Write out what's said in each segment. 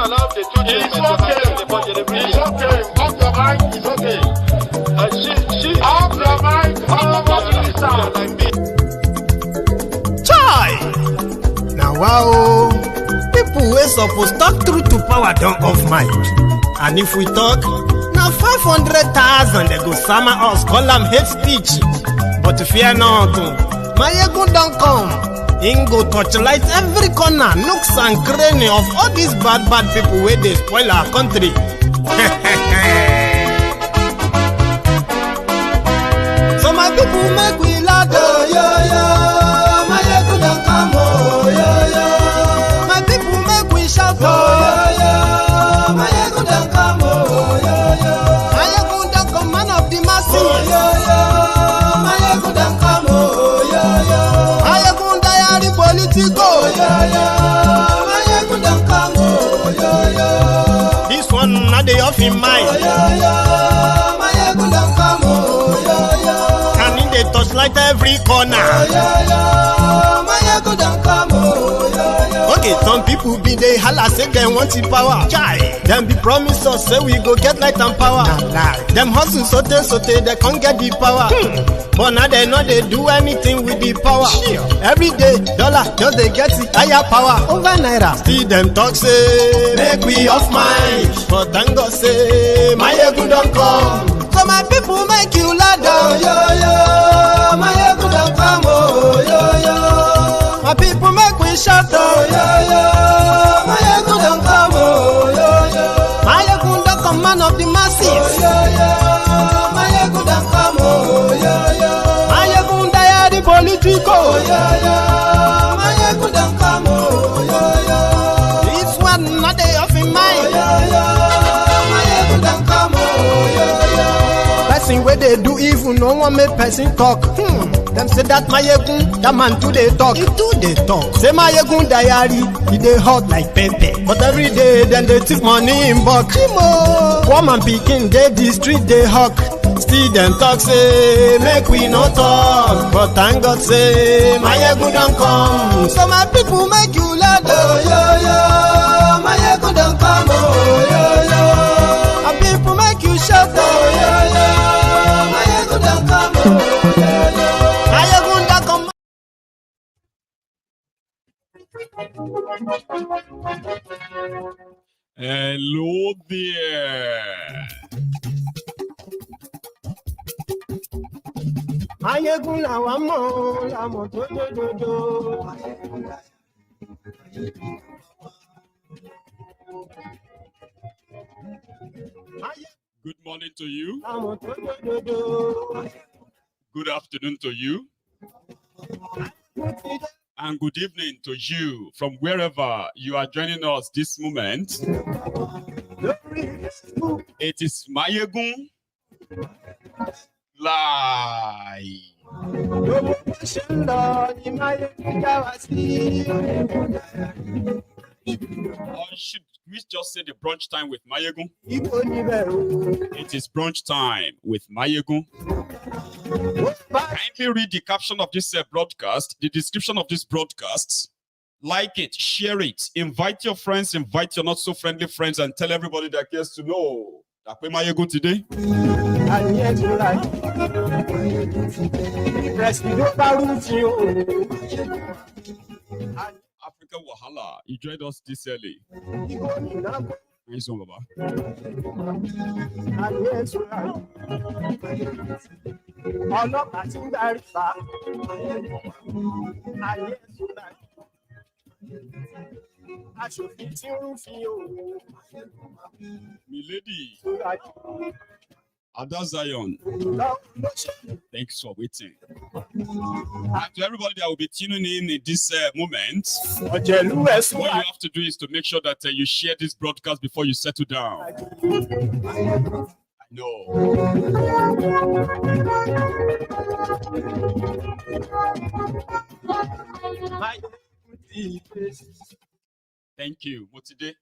allow the children to have the budget every year. It's okay. Off your mind. It's okay. She Off your mind. Off your mind. like me. Chai! Now wow, people wey suppose talk truth to power don't off mic. And if we talk, now 500,000 they go summer us, call them hate speech. But fear not, Maiyegun don't come. Him go torchlight every corner, nooks and cranny of all these bad people where they spoil our country. So my people make we laugh, oh, yo, yo. Maiyegun don't come, oh, yo, yo. My people make we shout, oh, yo, yo. Maiyegun don't come, oh, yo, yo. Maiyegun don't come, man of the masses, oh, yo, yo. Maiyegun don't come, oh, yo, yo. Maiyegun diary politico, oh, yo, yo. Maiyegun don't come, oh, yo, yo. This one not the off in mind, oh, yo, yo. Maiyegun don't come, oh, yo, yo. And in the touchlight every corner, oh, yo, yo. Maiyegun don't come, oh, yo, yo. Okay, some people be they holla say they want the power. Chai, them be promise us say we go get light and power. Nah. Them hustle sote they can't get the power. But now they know they do anything with the power. Every day, dollar just they get the higher power over Naira. Still them talk say make we off mind. But thank God say Maiyegun don't come. So my people make you laugh, oh, yo, yo. Maiyegun don't come, oh, yo, yo. My people make we shout, oh, yo, yo. Maiyegun don't come, oh, yo, yo. Maiyegun don't come, man of the masses, oh, yo, yo. Maiyegun don't come, oh, yo, yo. Maiyegun diary politico, oh, yo, yo. Maiyegun don't come, oh, yo, yo. This one not the off in mind, oh, yo, yo. Maiyegun don't come, oh, yo, yo. Person where they do evil, no one make person talk. Them say that Maiyegun, that man too they talk. He too they talk. Say Maiyegun diary, he they hot like pepper. But every day then they take money in bulk. Woman picking they the street they hawk. Still them talk say make we no talk. But thank God say Maiyegun don't come. So my people make you laugh, oh, yo, yo. Maiyegun don't come, oh, yo, yo. My people make you shout, oh, yo, yo. Maiyegun don't come, oh, yo, yo. Maiyegun don't come. Hello there. Maiyegun làwa mọ̀, làmọ̀ tó dòdòdò. Good morning to you. Làmọ̀ tó dòdòdò. Good afternoon to you. And good evening to you from wherever you are joining us this moment. It is Maiyegun Live. Or should we just say the brunch time with Maiyegun? It is brunch time with Maiyegun. Kindly read the caption of this broadcast, the description of this broadcast. Like it, share it, invite your friends, invite your not so friendly friends, and tell everybody that cares to know that we Maiyegun today. Africa Wahala, you joined us this early. Nice one, Baba. Milady, Ada Zion, thanks for waiting. And to everybody that will be tuning in this moment, what you have to do is to make sure that you share this broadcast before you settle down. I know. Thank you, Motide.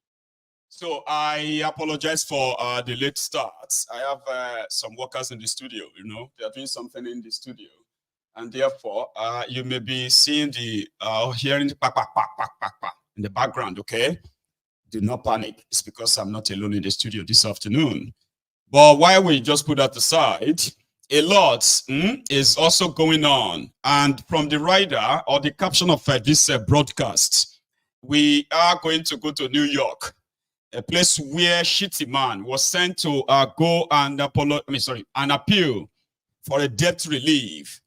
So I apologize for the late start. I have some workers in the studio, you know, they are doing something in the studio. And therefore, you may be seeing the, hearing the in the background, okay? do not panic. It's because I'm not alone in the studio this afternoon. But while we just put that aside, a lot is also going on. And from the rider or the caption of this broadcast, we are going to go to New York, a place where Shittyman was sent to go and appeal for a debt relief.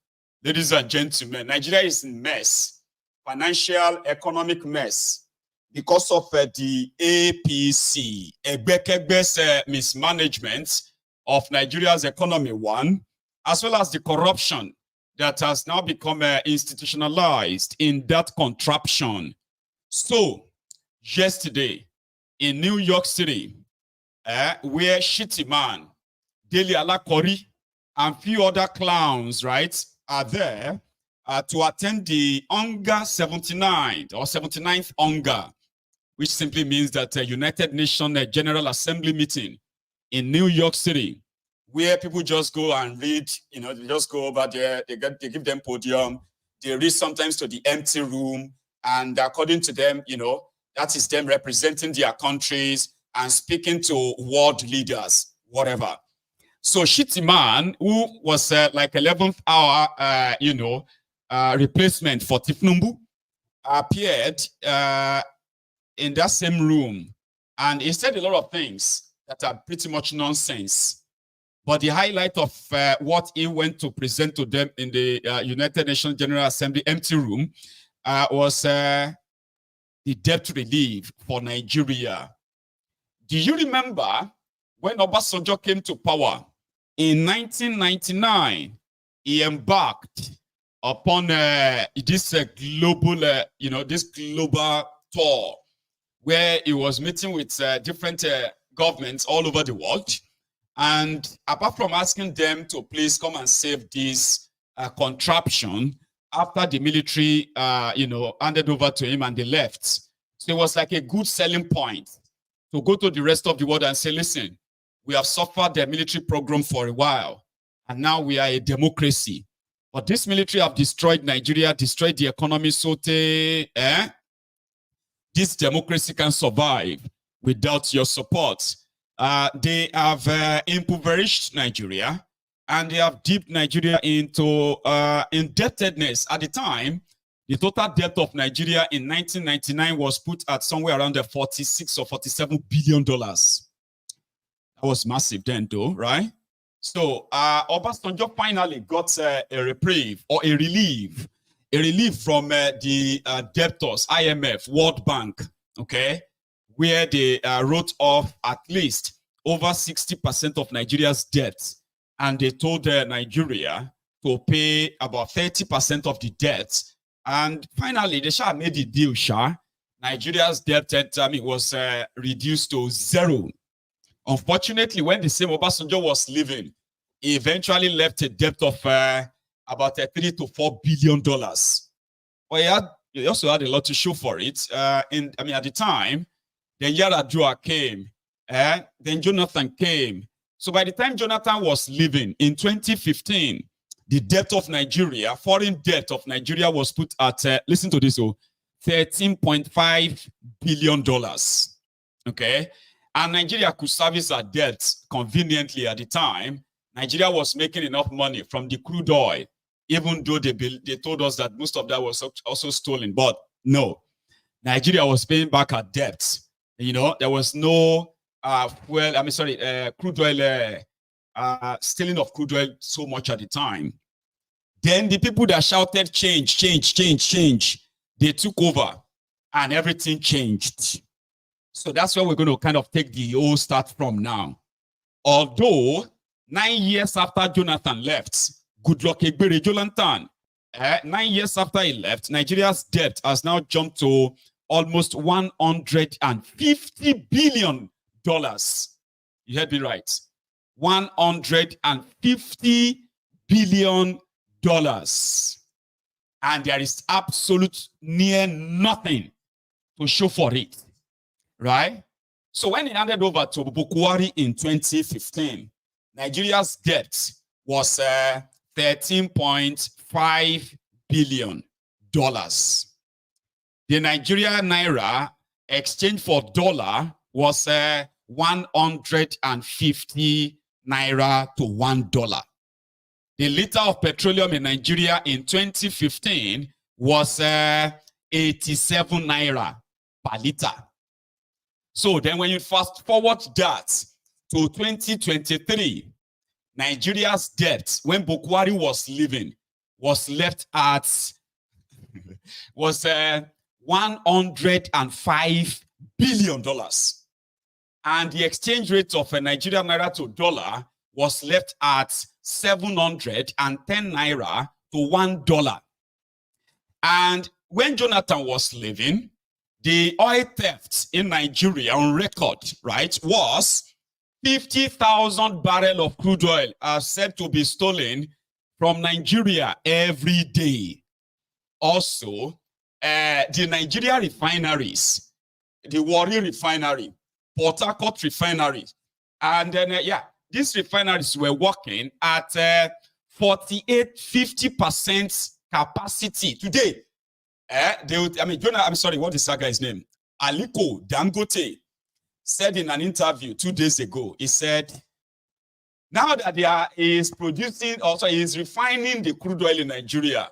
Ladies and gentlemen, Nigeria is in mess, financial, economic mess, because of the APC, Egbekegbe's mismanagement of Nigeria's economy, one, as well as the corruption that has now become institutionalized in that contraption. So, yesterday, in New York City, where Shittyman, Dele Alakori, and few other clowns, right, are there to attend the UNGA 79th or 79th UNGA, which simply means that United Nations General Assembly meeting in New York City, where people just go and read, they just go over there, they give them podium, they read sometimes to the empty room, and according to them, that is them representing their countries and speaking to world leaders, whatever. So Shittyman, who was like 11th hour, replacement for Tifnumbu, appeared in that same room, and he said a lot of things that are pretty much nonsense. But the highlight of what he went to present to them in the United Nations General Assembly empty room was the debt relief for Nigeria. Do you remember when Obasanjo came to power in 1999? He embarked upon this global, this global tour, where he was meeting with different governments all over the world. And apart from asking them to please come and save this contraption, after the military, handed over to him and they left. So it was like a good selling point to go to the rest of the world and say, listen, we have suffered the military program for a while, and now we are a democracy. But this military have destroyed Nigeria, destroyed the economy, so this democracy can survive without your support. They have impoverished Nigeria, and they have dipped Nigeria into indebtedness. At the time, the total debt of Nigeria in 1999 was put at somewhere around the $46 or $47 billion. That was massive then, though, right? So Obasanjo finally got a reprieve or a relief from the debtors, IMF, World Bank, okay, where they wrote off at least over 60% of Nigeria's debt. And they told Nigeria to pay about 30% of the debt. And finally, they made the deal, Nigeria's debt was reduced to zero. Unfortunately, when the same Obasanjo was leaving, he eventually left a debt of about $3 to $4 billion. But he also had a lot to show for it. At the time, then Yar'Adua came, then Jonathan came. So by the time Jonathan was leaving in 2015, the debt of Nigeria, foreign debt of Nigeria was put at, listen to this, $13.5 billion. Okay? And Nigeria could service our debts conveniently at the time. Nigeria was making enough money from the crude oil, even though they told us that most of that was also stolen. But no, Nigeria was paying back our debts. There was no crude oil, stealing of crude oil so much at the time. Then the people that shouted change, they took over and everything changed. So that's where we're going to kind of take the whole start from now. Although 9 years after Jonathan left, Goodluck Egbere Jonathan, 9 years after he left, Nigeria's debt has now jumped to almost $150 billion. You heard me right. $150 billion. And there is absolute near nothing to show for it. Right? So when he handed over to Bukwari in 2015, Nigeria's debt was $13.5 billion. The Nigeria Naira exchange for dollar was 150 naira to $1. The liter of petroleum in Nigeria in 2015 was 87 naira per liter. So then when you fast forward that to 2023, Nigeria's debt when Bukwari was living was left at was $105 billion. And the exchange rate of a Nigerian naira to dollar was left at 710 naira to $1. And when Jonathan was living, the oil theft in Nigeria on record, right, was 50,000 barrels of crude oil are said to be stolen from Nigeria every day. Also, the Nigeria refineries, the Warri refinery, Port Harcourt refinery, and then, these refineries were working at 50% capacity. Today, what is that guy's name? Aliko Dangote said in an interview 2 days ago, he said, now that is refining the crude oil in Nigeria,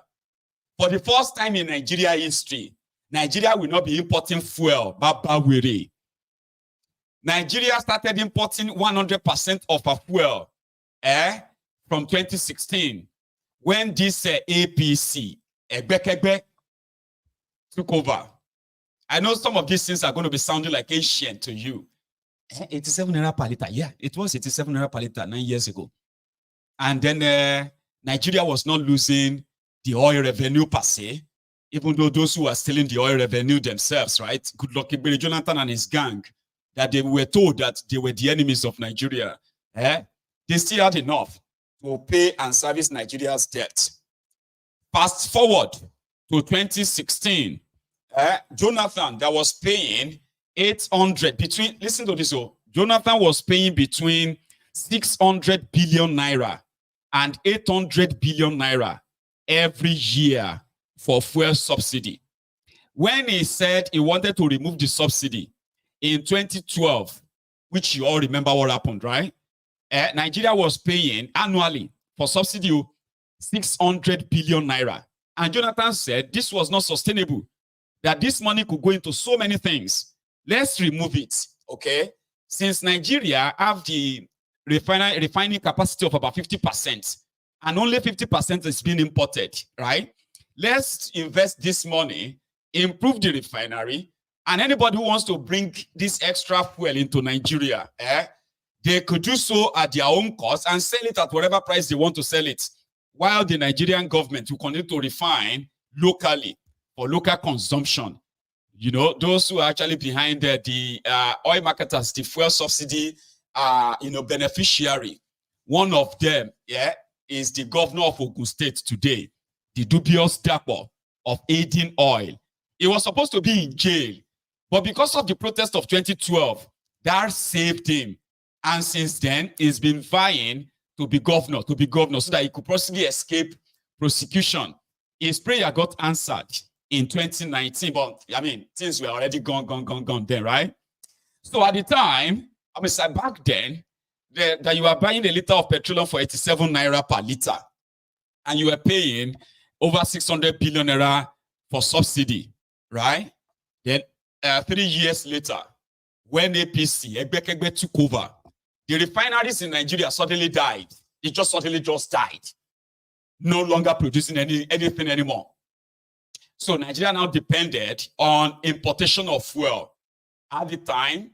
for the first time in Nigeria history, Nigeria will not be importing fuel, Babawere. Nigeria started importing 100% of our fuel from 2016 when this APC, Egbekegbe, took over. I know some of these things are going to be sounding like ancient to you. 87 naira per liter. Yeah, it was 87 naira per liter 9 years ago. And then Nigeria was not losing the oil revenue per se, even though those who are stealing the oil revenue themselves, right? Good luck, Jonathan and his gang, that they were told that they were the enemies of Nigeria. They still had enough to pay and service Nigeria's debt. Fast forward to 2016, Jonathan that was paying 800 between, listen to this, Jonathan was paying between 600 billion naira and 800 billion naira every year for fuel subsidy. When he said he wanted to remove the subsidy in 2012, which you all remember what happened, right? Nigeria was paying annually for subsidy 600 billion naira. And Jonathan said this was not sustainable, that this money could go into so many things. Let's remove it, okay? Since Nigeria have the refining capacity of about 50%, and only 50% is being imported, right? Let's invest this money, improve the refinery, and anybody who wants to bring this extra fuel into Nigeria, they could do so at their own cost and sell it at whatever price they want to sell it, while the Nigerian government will continue to refine locally for local consumption. You know, those who are actually behind the oil marketers, the fuel subsidy, beneficiary. One of them, is the governor of Ogun State today, the dubious Dapo of aiding oil. He was supposed to be in jail, but because of the protest of 2012, that saved him. And since then, he's been vying to be governor, so that he could possibly escape prosecution. His prayer got answered in 2019, but I mean, things were already gone then, right? So at the time, back then, that you were buying a liter of petroleum for 87 naira per liter, and you were paying over 600 billion naira for subsidy, right? Then 3 years later, when APC, Egbekegbe took over, the refineries in Nigeria suddenly died. It just suddenly died. No longer producing anything anymore. So Nigeria now depended on importation of fuel. At the time,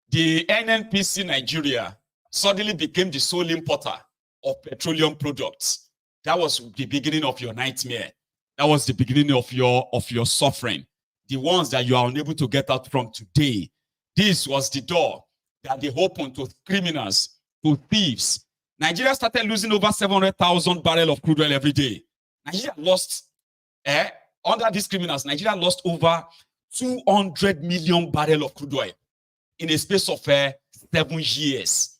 the NNPC Nigeria suddenly became the sole importer of petroleum products. That was the beginning of your nightmare. That was the beginning of your suffering. The ones that you are unable to get out from today. This was the door that they opened to criminals, to thieves. Nigeria started losing over 700,000 barrels of crude oil every day. Nigeria lost, under these criminals, Nigeria lost over 200 million barrels of crude oil in a space of 7 years.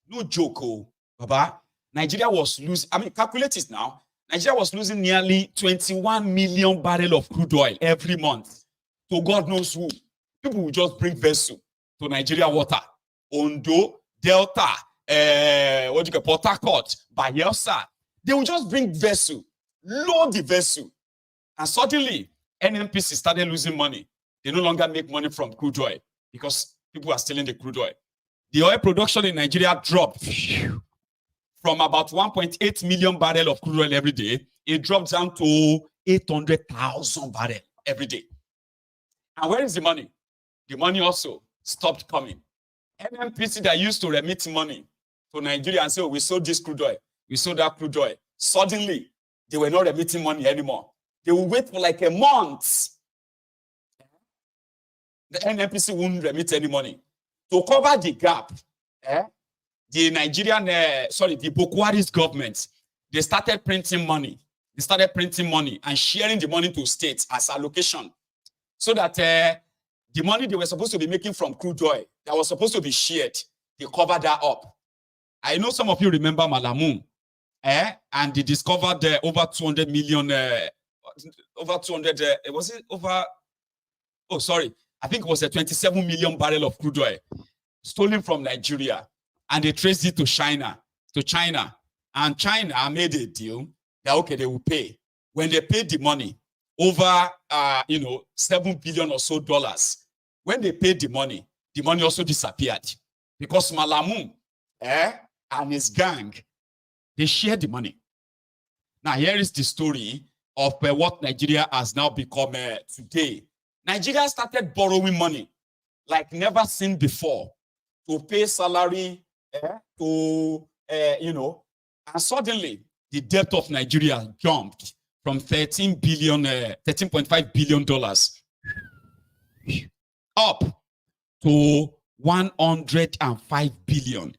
No joke, Baba. Nigeria was losing, calculate it now. Nigeria was losing nearly 21 million barrels of crude oil every month. So God knows who. people will just bring vessel to Nigeria water. Ondo, Delta, Port Harcourt, Bayelsa. They will just bring vessel, load the vessel. And suddenly, NNPC started losing money. They no longer make money from crude oil because people are stealing the crude oil. The oil production in Nigeria dropped from about 1.8 million barrels of crude oil every day. It dropped down to 800,000 barrels every day. And where is the money? The money also stopped coming. NNPC that used to remit money to Nigeria and say, oh, we sold this crude oil, we sold that crude oil. Suddenly, they were not remitting money anymore. They will wait for like a month. The NNPC won't remit any money. To cover the gap, the the Boko Haram's government, they started printing money. They started printing money and sharing the money to states as allocation. So that the money they were supposed to be making from crude oil, that was supposed to be shared, they covered that up. I know some of you remember Malamu, and they discovered over 200 million, over 200, was it over, oh, sorry, I think it was a 27 million barrel of crude oil stolen from Nigeria, and they traced it to China, and China made a deal that, okay, they will pay. When they paid the money, over, $7 billion or so dollars, when they paid the money also disappeared because Malamu, and his gang, they shared the money. Now, here is the story of what Nigeria has now become today. Nigeria started borrowing money like never seen before to pay salary, and suddenly the debt of Nigeria jumped from $13.5 billion up to $105 billion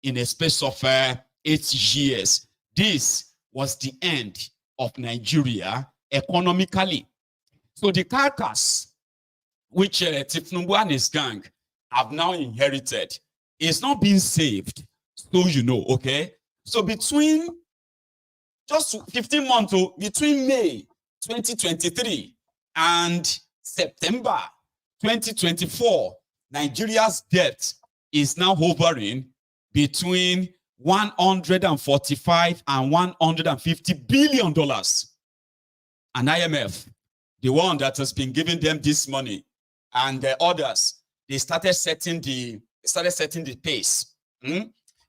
in a space of 8 years. This was the end of Nigeria economically. So the carcass, which Tifnumbu and his gang have now inherited, is not being saved. So you know, okay? So between just 15 months, between May 2023 and September 2024, Nigeria's debt is now hovering between $145 and $150 billion. And IMF, the one that has been giving them this money, and the others, they started setting the pace. The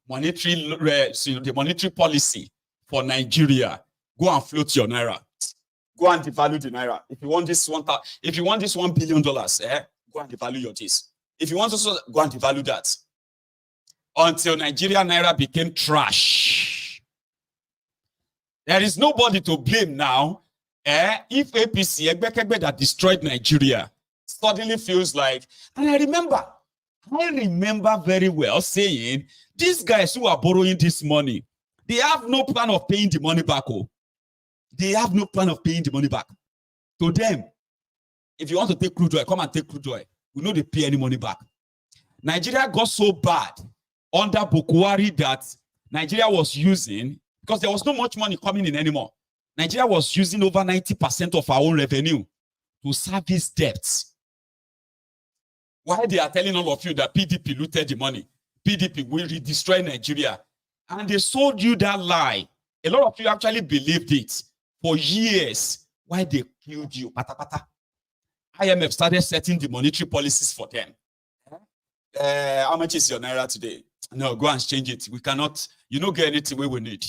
monetary policy for Nigeria. Go and float your Naira. Go and devalue the Naira. If you want this $1 billion, go and devalue your this. If you want to go and devalue that. Until Nigeria Naira became trash. There is nobody to blame now. If APC, Egbekegbe that destroyed Nigeria, suddenly feels like, and I remember very well saying, these guys who are borrowing this money, they have no plan of paying the money back. Oh. They have no plan of paying the money back. To them, if you want to take crude oil, come and take crude oil. We know they pay any money back. Nigeria got so bad under Boko Haram that Nigeria was using, because there was not much money coming in anymore. Nigeria was using over 90% of our own revenue to service debts. Why they are telling all of you that PDP looted the money, PDP will destroy Nigeria, and they sold you that lie. A lot of you actually believed it for years. Why they killed you? IMF started setting the monetary policies for them. How much is your Naira today? No, go and change it. We cannot, you don't get anything we need.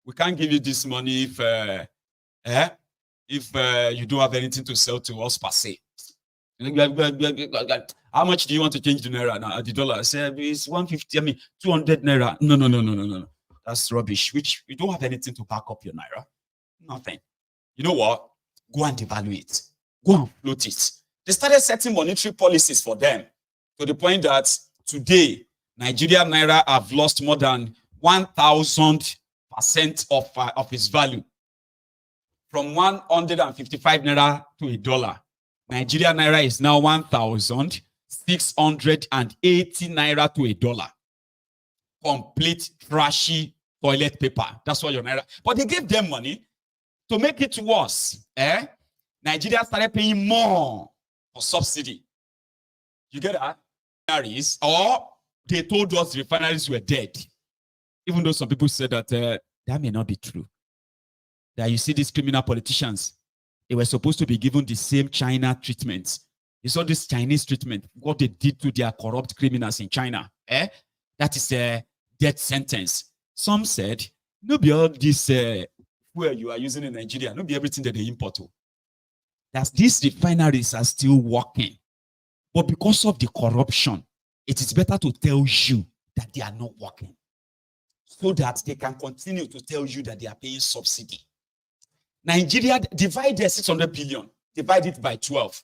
We can't give you this money if you don't have anything to sell to us per se. How much do you want to change the Naira now? The dollar? I said it's 150, 200 Naira. No. That's rubbish. Which you don't have anything to back up your Naira. Nothing. You know what? Go and devalue it. Go and float it. They started setting monetary policies for them to the point that today, Nigeria Naira have lost more than 1,000% of its value. From 155 Naira to a dollar. Nigeria Naira is now 1,680 Naira to a dollar. Complete trashy toilet paper. That's what your Naira. But they gave them money to make it worse. Nigeria started paying more for subsidy. You get that? Refineries, or they told us the refineries were dead. Even though some people said that that may not be true. That you see these criminal politicians, they were supposed to be given the same China treatment. You saw this Chinese treatment, what they did to their corrupt criminals in China. That is a death sentence. Some said, no be all this fuel you are using in Nigeria, no be everything that they import. That these refineries are still working. But because of the corruption, it is better to tell you that they are not working, so that they can continue to tell you that they are paying subsidy. Nigeria, divide their 600 billion, divide it by 12.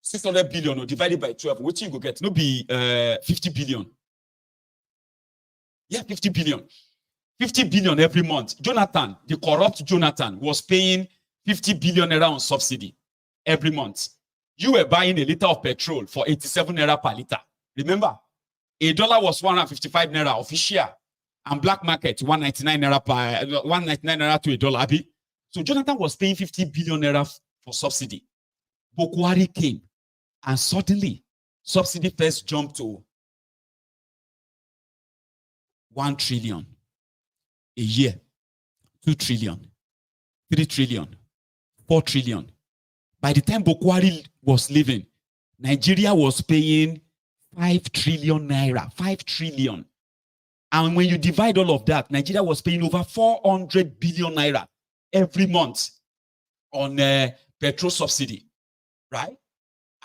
600 billion or divided by 12, what you go get? No be 50 billion. Yeah, 50 billion. 50 billion every month. Jonathan, the corrupt Jonathan, was paying 50 billion naira on subsidy every month. You were buying a liter of petrol for 87 naira per liter. Remember, $1 was 155 naira official, and black market 199 naira per 199 naira to $1. Abi. So Jonathan was paying 50 billion naira for subsidy. Bokwari came, and suddenly subsidy first jumped to 1 trillion a year, 2 trillion, 3 trillion, 4 trillion. By the time Bokwari was leaving, Nigeria was paying 5 trillion naira, 5 trillion. And when you divide all of that, Nigeria was paying over 400 billion naira every month on petrol subsidy, right?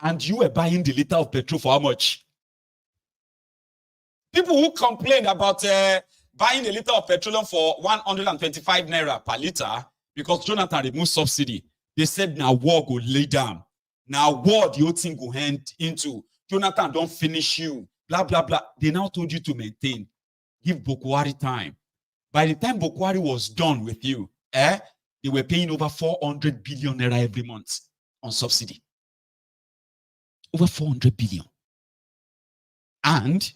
And you were buying the liter of petrol for how much? People who complain about buying a liter of petroleum for 125 naira per liter because Jonathan removed subsidy, they said now war go lay down. Now war the whole thing go hand into. Jonathan don't finish you. Blah, blah, blah. They now told you to maintain. Give Bokwari time. By the time Bokwari was done with you, they were paying over 400 billion naira every month on subsidy. Over 400 billion. And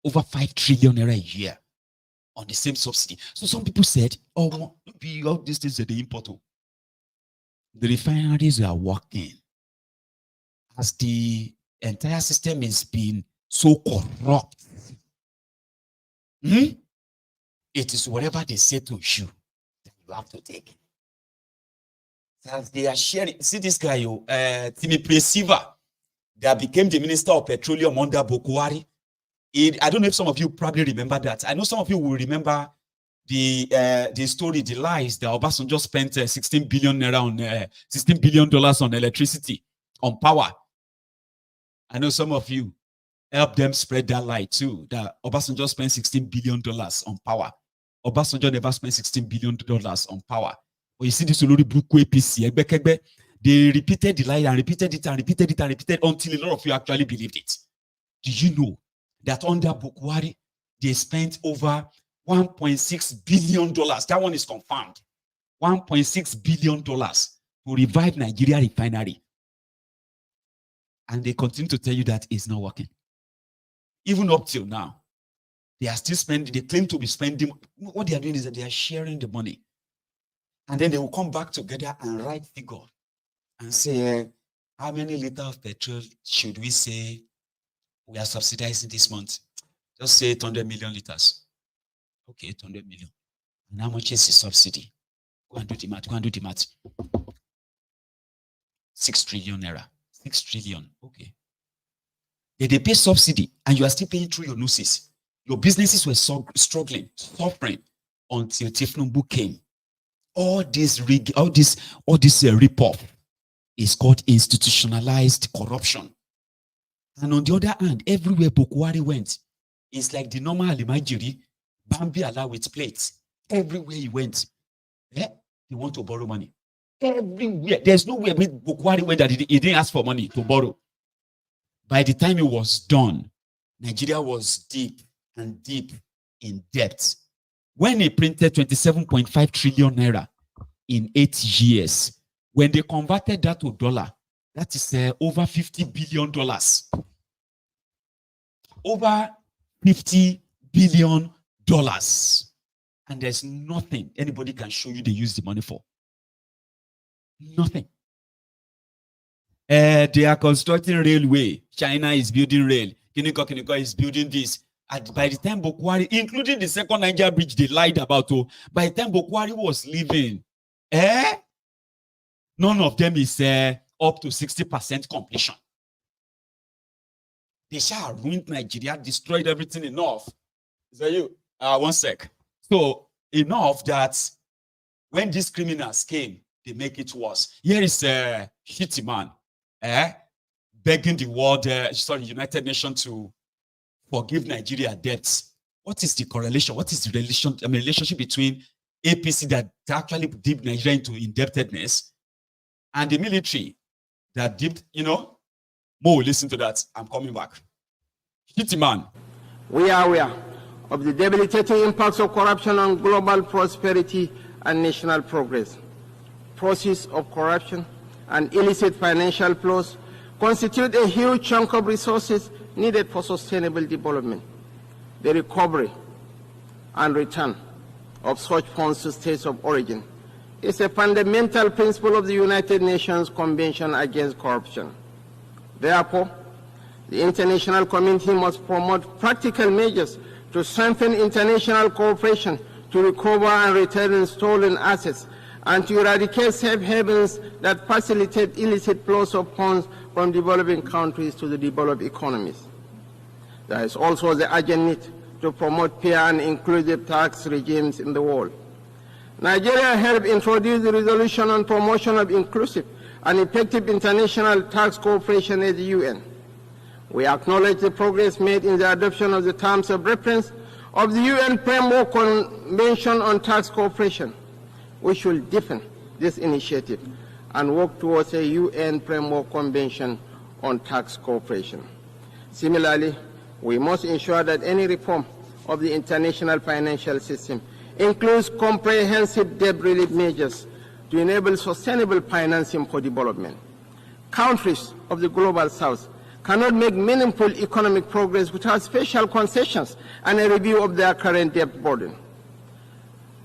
over 5 trillion naira a year on the same subsidy. So some people said, oh, all these things that they import. The refineries are working. As the entire system is being so corrupt, it is whatever they say to you that you have to take. As they are sharing, see this guy, Timi Presiva, that became the Minister of Petroleum under Bokwari. I don't know if some of you probably remember that. I know some of you will remember the story, the lies that Obasanjo spent 16 billion naira on $16 billion on electricity, on power. I know some of you help them spread that lie too, that Obasanjo spent $16 billion on power. Obasanjo never spent $16 billion on power. But you see this Olori Buku APC, they repeated the lie and repeated it and repeated it and repeated until a lot of you actually believed it. Do you know that under Bokwari, they spent over $1.6 billion? That one is confirmed. $1.6 billion to revive Nigeria refinery. And they continue to tell you that it's not working. Even up till now, they are still spending, they claim to be spending. What they are doing is that they are sharing the money. And then they will come back together and write figure and say, how many liters of petrol should we say we are subsidizing this month? Just say 800 million liters. Okay, 800 million. And how much is the subsidy? Go and do the math. Go and do the math. 6 trillion naira. 6 trillion. Okay. They pay subsidy and you are still paying through your noses. Your businesses were struggling, suffering until Tifnumbu came. All this rip-off is called institutionalized corruption. And on the other hand, everywhere Bokwari went, it's like the normal Alimajiri, Bambi Allah with plates. Everywhere he went, they want to borrow money. Everywhere. There's nowhere Bokwari went that he didn't ask for money to borrow. By the time it was done, Nigeria was deep and deep in debt. When he printed 27.5 trillion naira in 8 years, when they converted that to dollar, that is over $50 billion. Over $50 billion. And there's nothing anybody can show you they use the money for. Nothing. They are constructing railway. China is building rail. Kiniko is building this. And by the time Bokwari, including the second Niger bridge, they lied about. By the time Bokwari was leaving, none of them is up to 60% completion. They shall ruined Nigeria, destroyed everything enough. Is that you? One sec. So enough that when these criminals came, they make it worse. Here is Shittyman, begging the world, United Nations to forgive Nigeria debts. What is the correlation? What is the relationship between APC that actually dipped Nigeria into indebtedness and the military that dipped, Mo, listen to that. I'm coming back. Shittyman. We are aware of the debilitating impacts of corruption on global prosperity and national progress. Process of corruption and illicit financial flows constitute a huge chunk of resources needed for sustainable development. The recovery and return of such funds to states of origin is a fundamental principle of the United Nations Convention Against Corruption. Therefore, the international community must promote practical measures to strengthen international cooperation to recover and return stolen assets and to eradicate safe havens that facilitate illicit flows of funds from developing countries to the developed economies. There is also the urgent need to promote fair and inclusive tax regimes in the world. Nigeria helped introduce the resolution on promotion of inclusive and effective international tax cooperation at the UN. We acknowledge the progress made in the adoption of the terms of reference of the UN Framework Convention on Tax Cooperation. We should deepen this initiative and work towards a UN Framework Convention on Tax Cooperation. Similarly, we must ensure that any reform of the international financial system includes comprehensive debt relief measures to enable sustainable financing for development. Countries of the Global South cannot make meaningful economic progress without special concessions and a review of their current debt burden.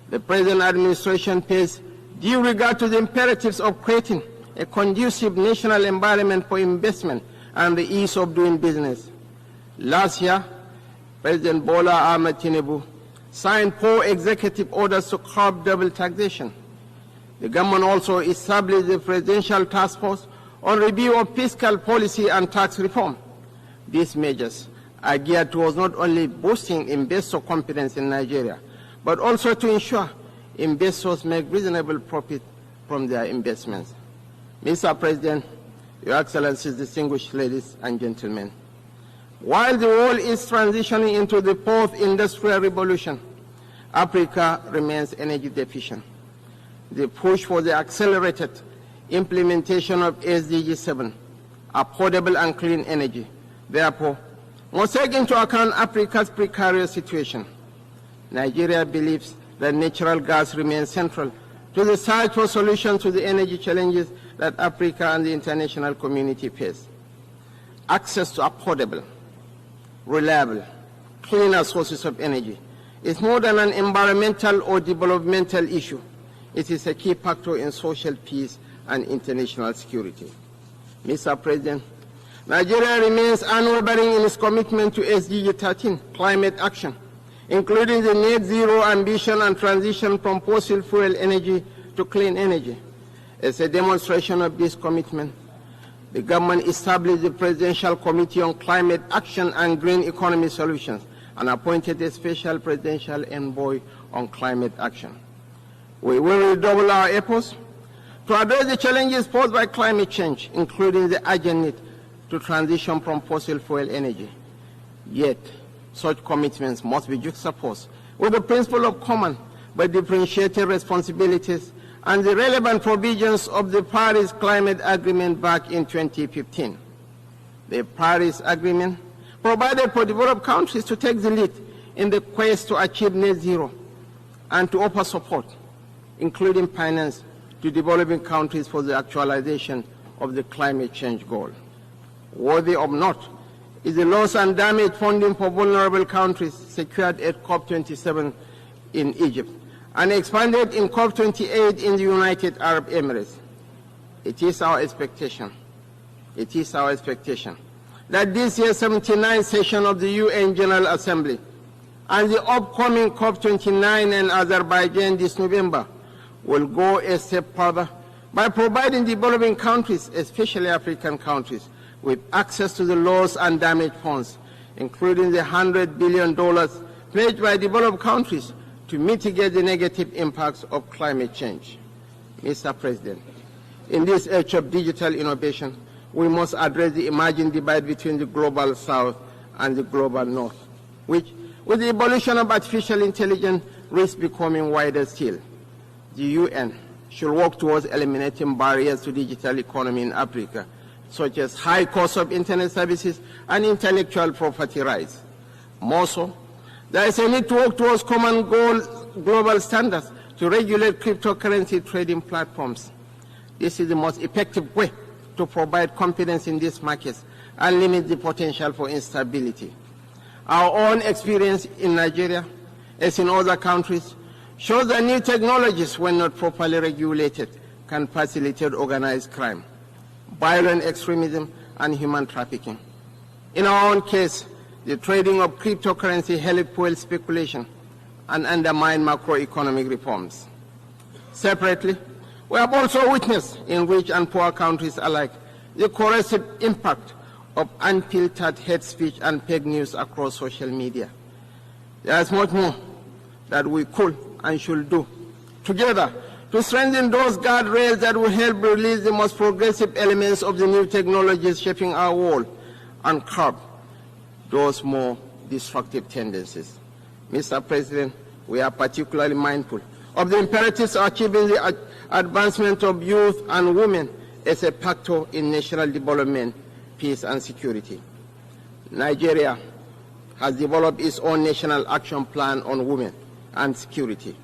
The present administration pays due regard to the imperatives of creating a conducive national environment for investment and the ease of doing business. Last year, President Bola Ahmed Tinubu signed 4 executive orders to curb double taxation. The government also established the Presidential Task Force on review of fiscal policy and tax reform. These measures are geared towards not only boosting investor confidence in Nigeria, but also to ensure investors make reasonable profit from their investments. Mr. President, Your Excellencies, distinguished ladies and gentlemen, while the world is transitioning into the 4th industrial revolution, Africa remains energy deficient. The push for the accelerated implementation of SDG 7, affordable and clean energy, therefore, must take into account Africa's precarious situation. Nigeria believes that natural gas remains central to the search for solutions to the energy challenges that Africa and the international community face. Access to affordable, reliable, cleaner sources of energy is more than an environmental or developmental issue. It is a key factor in social peace and international security. Mr. President, Nigeria remains unwavering in its commitment to SDG 13, climate action, including the net zero ambition and transition from fossil fuel energy to clean energy. As a demonstration of this commitment, the government established the Presidential Committee on Climate Action and Green Economy Solutions and appointed a special presidential envoy on climate action. We will redouble our efforts to address the challenges posed by climate change, including the urgent need to transition from fossil fuel energy. Yet, such commitments must be juxtaposed with the principle of common but differentiated responsibilities and the relevant provisions of the Paris Climate Agreement back in 2015. The Paris Agreement provided for developed countries to take the lead in the quest to achieve net zero and to offer support, including finance, to developing countries for the actualization of the climate change goal. Worthy of note is the loss and damage funding for vulnerable countries secured at COP27 in Egypt and expanded in COP28 in the United Arab Emirates. It is our expectation It is our expectation that this year's 79th session of the UN General Assembly and the upcoming COP29 in Azerbaijan this November will go a step further by providing developing countries, especially African countries, with access to the loss and damage funds, including the $100 billion pledged by developed countries to mitigate the negative impacts of climate change. Mr. President, in this age of digital innovation, we must address the emerging divide between the global South and the global North, which, with the evolution of artificial intelligence, risks becoming wider still. The UN should work towards eliminating barriers to digital economy in Africa, such as high cost of internet services and intellectual property rights. More so, there is a need to work towards common global standards to regulate cryptocurrency trading platforms. This is the most effective way to provide confidence in these markets and limit the potential for instability. Our own experience in Nigeria, as in other countries, shows that new technologies, when not properly regulated, can facilitate organized crime, violent extremism, and human trafficking. In our own case, the trading of cryptocurrency helped fuel speculation and undermine macroeconomic reforms. Separately, we have also witnessed in rich and poor countries alike the corrosive impact of unfiltered hate speech and fake news across social media. There is much more that we could and should do together to strengthen those guardrails that will help release the most progressive elements of the new technologies shaping our world and curb those more destructive tendencies. Mr. President, we are particularly mindful of the imperatives of achieving the advancement of youth and women as a factor in national development, peace, and security. Nigeria has developed its own national action plan on women and security,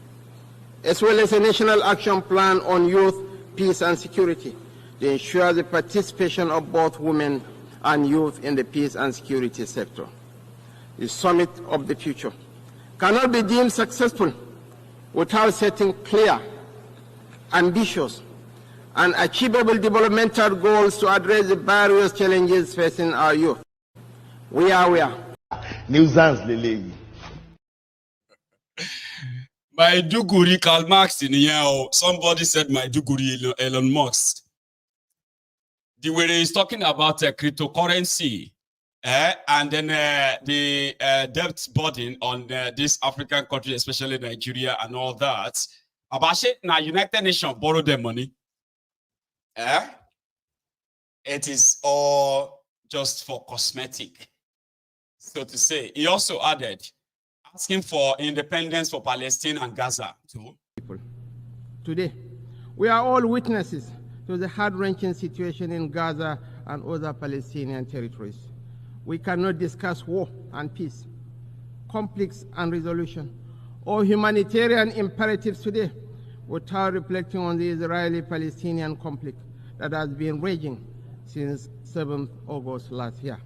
as well as a national action plan on youth, peace, and security to ensure the participation of both women and youth in the peace and security sector. The summit of the future cannot be deemed successful without setting clear, ambitious, and achievable developmental goals to address the various challenges facing our youth. We are aware. Maiduguri, Karl Marx in here. Somebody said Maiduguri, Elon Musk. The way he's talking about cryptocurrency, and then the debt burden on this African country, especially Nigeria and all that. About it, now United Nations borrow their money. It is all just for cosmetic, so to say. He also added, asking for independence for Palestine and Gaza too. Today, we are all witnesses to the heart-wrenching situation in Gaza and other Palestinian territories. We cannot discuss war and peace, conflicts and resolution, or humanitarian imperatives today without reflecting on the Israeli-Palestinian conflict that has been raging since 7th August last year.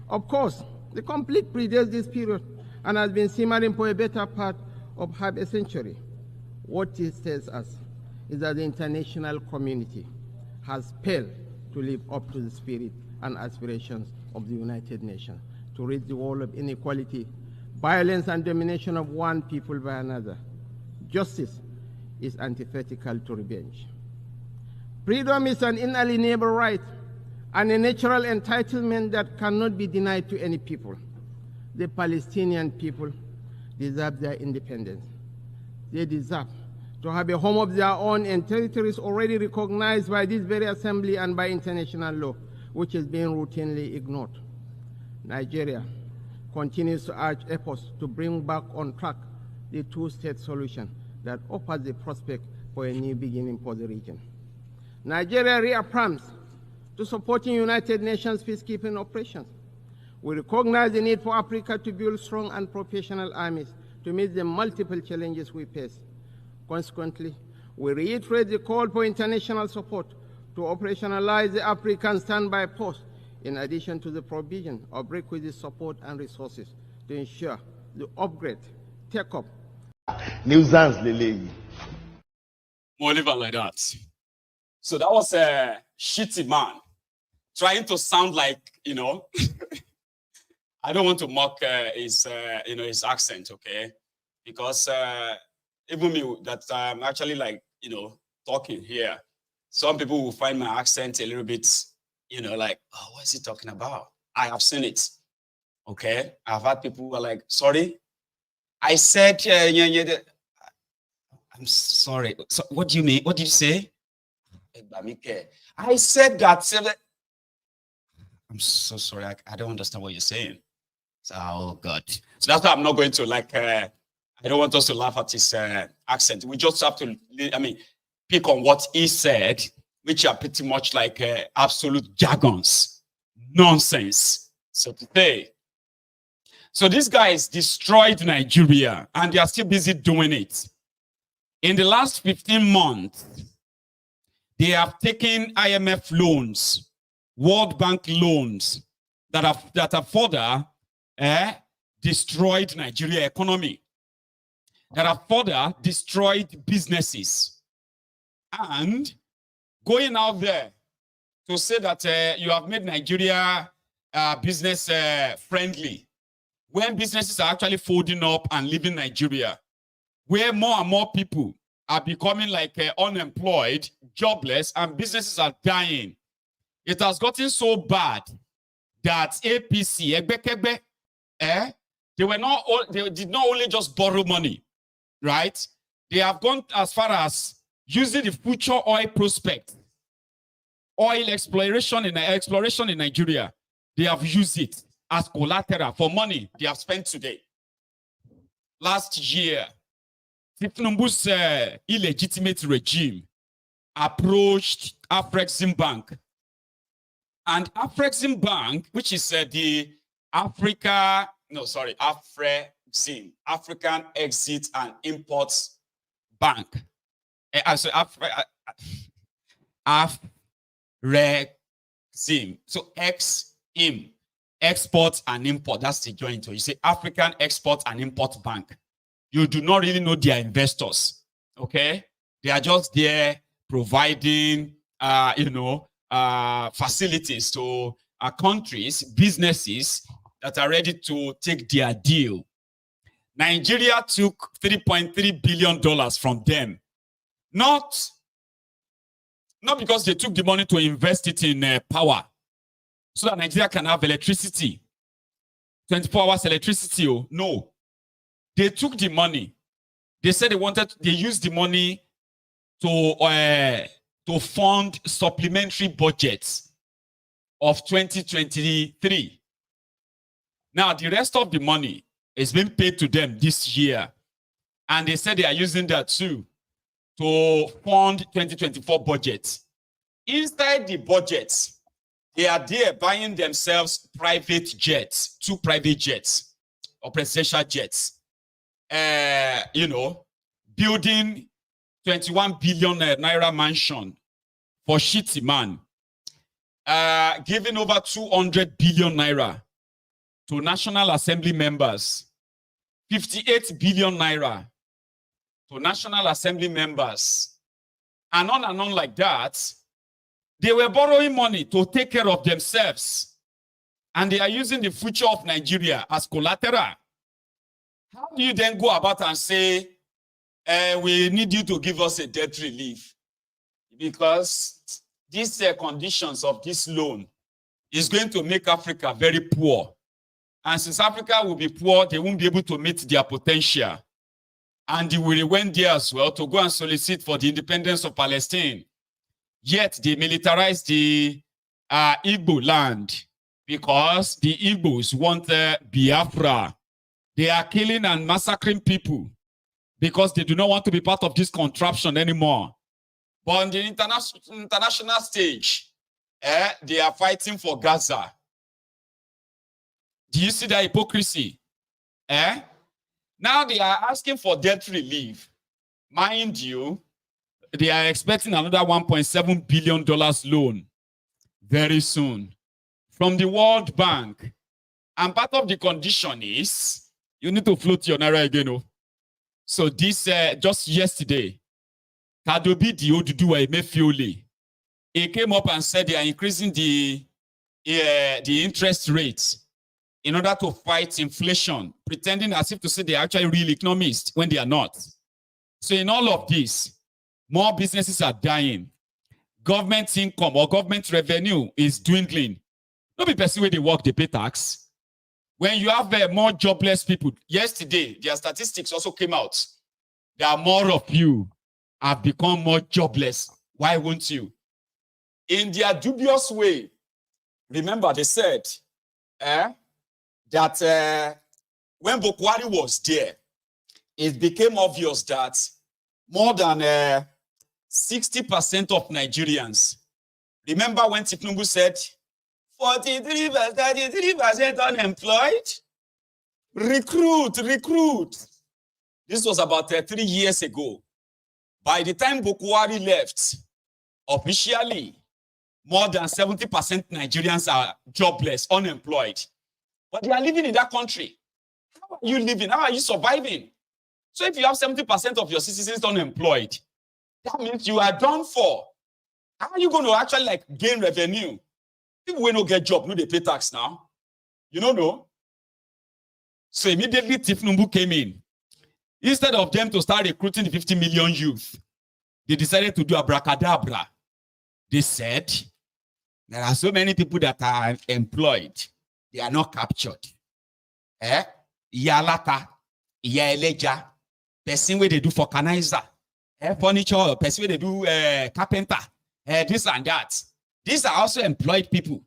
Of course, the conflict predates this period and has been simmering for a better part of half a century. What it tells us is that the international community has failed to live up to the spirit and aspirations of the United Nations to rid the world of inequality, violence, and domination of one people by another. Justice is antithetical to revenge. Freedom is an inalienable right and a natural entitlement that cannot be denied to any people. The Palestinian people deserve their independence. They deserve to have a home of their own in territories already recognized by this very assembly and by international law, which is being routinely ignored. Nigeria continues to urge efforts to bring back on track the two-state solution that offers the prospect for a new beginning for the region. Nigeria reaffirms to supporting United Nations peacekeeping operations. We recognize the need for Africa to build strong and professional armies to meet the multiple challenges we face. Consequently, we reiterate the call for international support to operationalize the African standby force, in addition to the provision of requisite support and resources to ensure the upgrade, take-up. More live like that. So that was a Shittyman. trying to sound like, you know, I don't want to mock his, you know, his accent, okay? Because even me, that I'm actually like, you know, talking here, some people will find my accent a little bit, you know, like, oh, what is he talking about? I have seen it, okay? I've had people who are like, sorry, I said, I'm sorry. So what do you mean? What did you say? I said that. I'm so sorry. I don't understand what you're saying. So, oh God. So that's why I'm not going to like, I don't want us to laugh at his accent. We just have to, I mean, pick on what he said, which are pretty much like absolute jargons, nonsense, so to say. So these guys destroyed Nigeria and they are still busy doing it. In the last 15 months, they have taken IMF loans, World Bank loans that have further destroyed Nigeria economy, that have further destroyed businesses, and going out there to say that you have made Nigeria business friendly, when businesses are actually folding up and leaving Nigeria, where more and more people are becoming like unemployed, jobless, and businesses are dying. It has gotten so bad that APC, they did not only just borrow money, right? They have gone as far as using the future oil prospect, oil exploration in Nigeria. They have used it as collateral for money they have spent today. Last year, Tinubu's illegitimate regime approached Afrexim Bank. And Afrexim Bank, which is the African Exit and Imports Bank. Afrexim. So XIM, Export and Import. That's the joint. So you say African Export and Import Bank. You do not really know their investors. Okay? They are just there providing, facilities to countries, businesses that are ready to take their deal. Nigeria took $3.3 billion from them. Not because they took the money to invest it in power, so that Nigeria can have electricity, 24 hours electricity. Oh, no. They took the money. They said they used the money to fund supplementary budgets of 2023. Now, the rest of the money is being paid to them this year. And they said they are using that too to fund 2024 budgets. Inside the budgets, they are there buying themselves private jets, 2 private jets or presidential jets. Building 21 billion Naira mansion for Shittyman, giving over 200 billion Naira to National Assembly members, 58 billion Naira to National Assembly members, and on like that. They were borrowing money to take care of themselves, and they are using the future of Nigeria as collateral. How do you then go about and say, we need you to give us a debt relief? Because these conditions of this loan is going to make Africa very poor. And since Africa will be poor, they won't be able to meet their potential. And they will went there as well to go and solicit for the independence of Palestine. Yet they militarized the Igbo land because the Igbos want Biafra. They are killing and massacring people because they do not want to be part of this contraption anymore. But on the international stage, they are fighting for Gaza. Do you see the hypocrisy? Now they are asking for debt relief. Mind you, they are expecting another $1.7 billion loan very soon from the World Bank. And part of the condition is you need to float your Naira again. Oh. So this, just yesterday, Kadobi Dioduwa Emefiole, he came up and said they are increasing the the interest rates in order to fight inflation, pretending as if to say they're actually real economists when they are not. So in all of this, more businesses are dying. Government income or government revenue is dwindling. Don't be person where they work, they pay tax. When you have more jobless people, yesterday, their statistics also came out. There are more of you have become more jobless. Why won't you? In their dubious way, remember they said that when Bokwari was there, it became obvious that more than 60% of Nigerians, remember when Tinubu said 33% unemployed? Recruit. This was about 3 years ago. By the time Bokwari left, officially, more than 70% Nigerians are jobless, unemployed. But they are living in that country. How are you living? How are you surviving? So if you have 70% of your citizens unemployed, that means you are done for. How are you going to actually gain revenue? People will not get job, no, they pay tax now. You don't know. So immediately Tinubu came in. Instead of them to start recruiting the 50 million youth, they decided to do abracadabra. They said, there are so many people that are employed. They are not captured. Yalata, Yaleja, person where they do vulcanizer, furniture, person where they do carpenter, this and that. These are also employed people.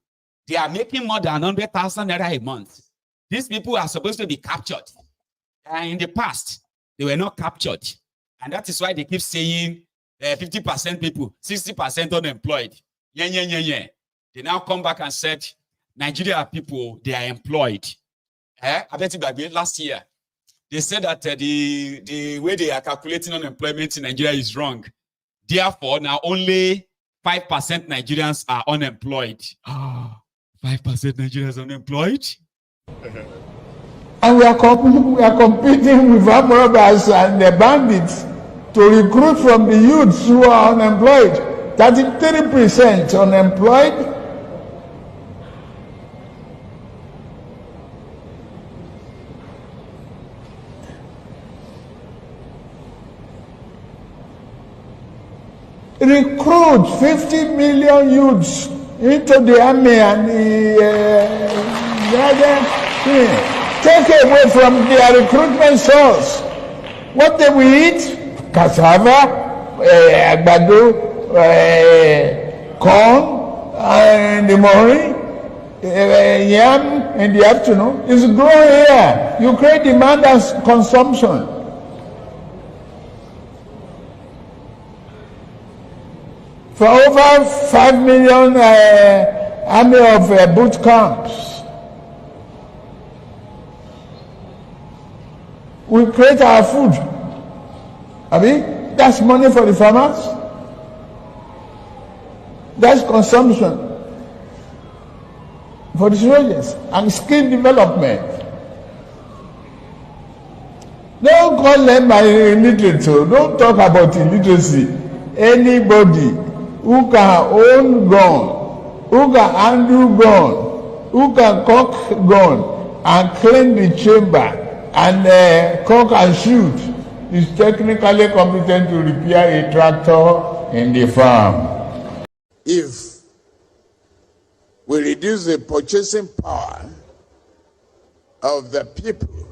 They are making more than 100,000 naira a month. These people are supposed to be captured. In the past, they were not captured. And that is why they keep saying 50% people, 60% unemployed. They now come back and said, Nigeria people, they are employed. I bet you that last year, they said that the way they are calculating unemployment in Nigeria is wrong. Therefore, now only 5% Nigerians are unemployed. 5% Nigerians unemployed? And we are competing with armed robbers and the bandits to recruit from the youths who are unemployed. 33% unemployed. Recruit 50 million youths into the army and the other thing. Take away from their recruitment source. What they will eat? Cassava, agbado, corn in the morning, yam in the afternoon. It's growing here. You create demand and consumption. For over 5 million army of boot camps. We create our food. That's money for the farmers. That's consumption for the soldiers and skill development. Don't call them illiterate. Don't talk about illiteracy. Anybody who can own gun, who can handle gun, who can cock gun and clean the chamber and cock and shoot is technically competent to repair a tractor in the farm. If we reduce the purchasing power of the people,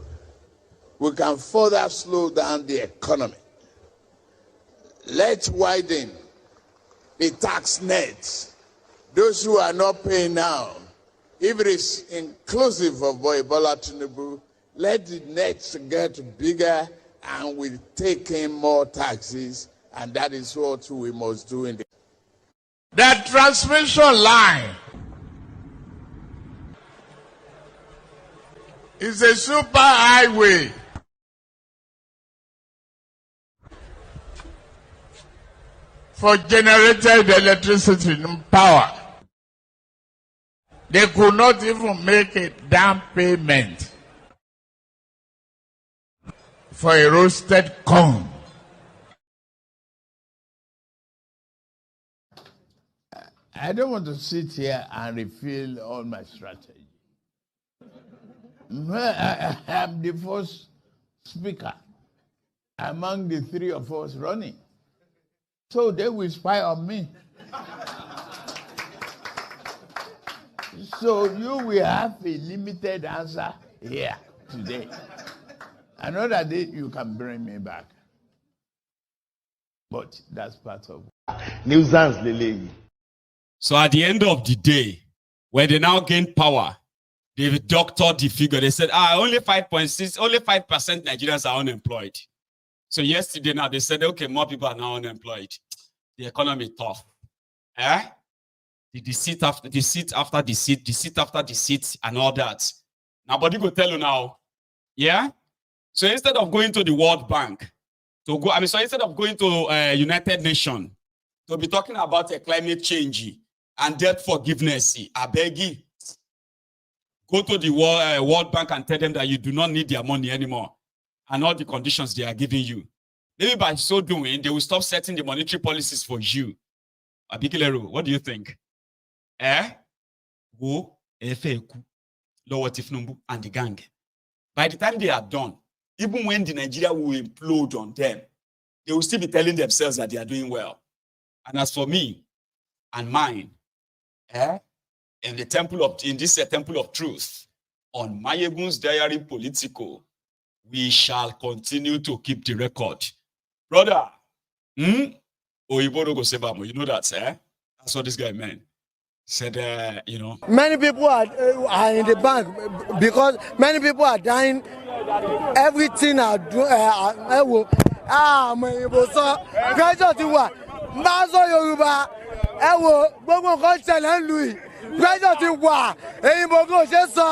we can further slow down the economy. Let's widen the tax net. Those who are not paying now, if it is inclusive of Bola Tinubu, let the nets get bigger and we take in more taxes, and that is what we must do in the That transmission line is a super highway. For generated electricity and power. They could not even make a down payment for a roasted corn. I don't want to sit here and reveal all my strategy. I am the first speaker among the three of us running. So they will spy on me. So you will have a limited answer here today. Another day you can bring me back. But that's part of nuisance, Lele. So at the end of the day, when they now gain power, they doctored the figure. They said, only 5.6, only 5% Nigerians are unemployed. So yesterday now they said, okay, more people are now unemployed. The economy tough. The deceit after deceit after deceit, deceit after deceit, and all that. Nobody will tell you now. Yeah? So instead of going to the World Bank, instead of going to United Nations, to be talking about climate change and debt forgiveness, I beg you, go to the World Bank and tell them that you do not need their money anymore and all the conditions they are giving you. Maybe by so doing, they will stop setting the monetary policies for you. Abikilero, what do you think? Go, Lower Tifnumbu, and the gang. By the time they are done, even when the Nigeria will implode on them, they will still be telling themselves that they are doing well. And as for me and mine, in this temple of truth, on Maiyegun's diary political, we shall continue to keep the record. Brother, you know that, That's what this guy meant. Said, Many people are in the bank because many people are dying. Everything are doing. Pressure to what? Mazo Yoruba. Gbogbo nǹkan ṣẹlẹ̀ ń lu yìí. Pressure ti wà. Èyí gbogbo ṣe sọ.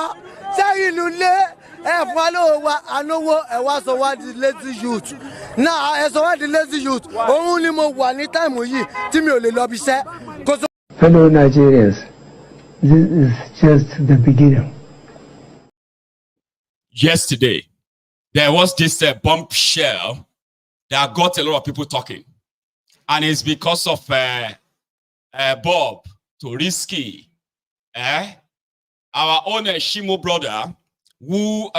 Ṣé ìlú lé fún wa lówó wa ànówó wá sọ wá di lazy youth. Náà ẹ sọ wá di lazy youth. Òun ni mo wà ní táìmù yìí tí mi ò lè lọ bí iṣẹ́. Fellow Nigerians, this is just the beginning. Yesterday, there was this bombshell that got a lot of people talking. And it's because of Bobrisky, our own Shimo brother, who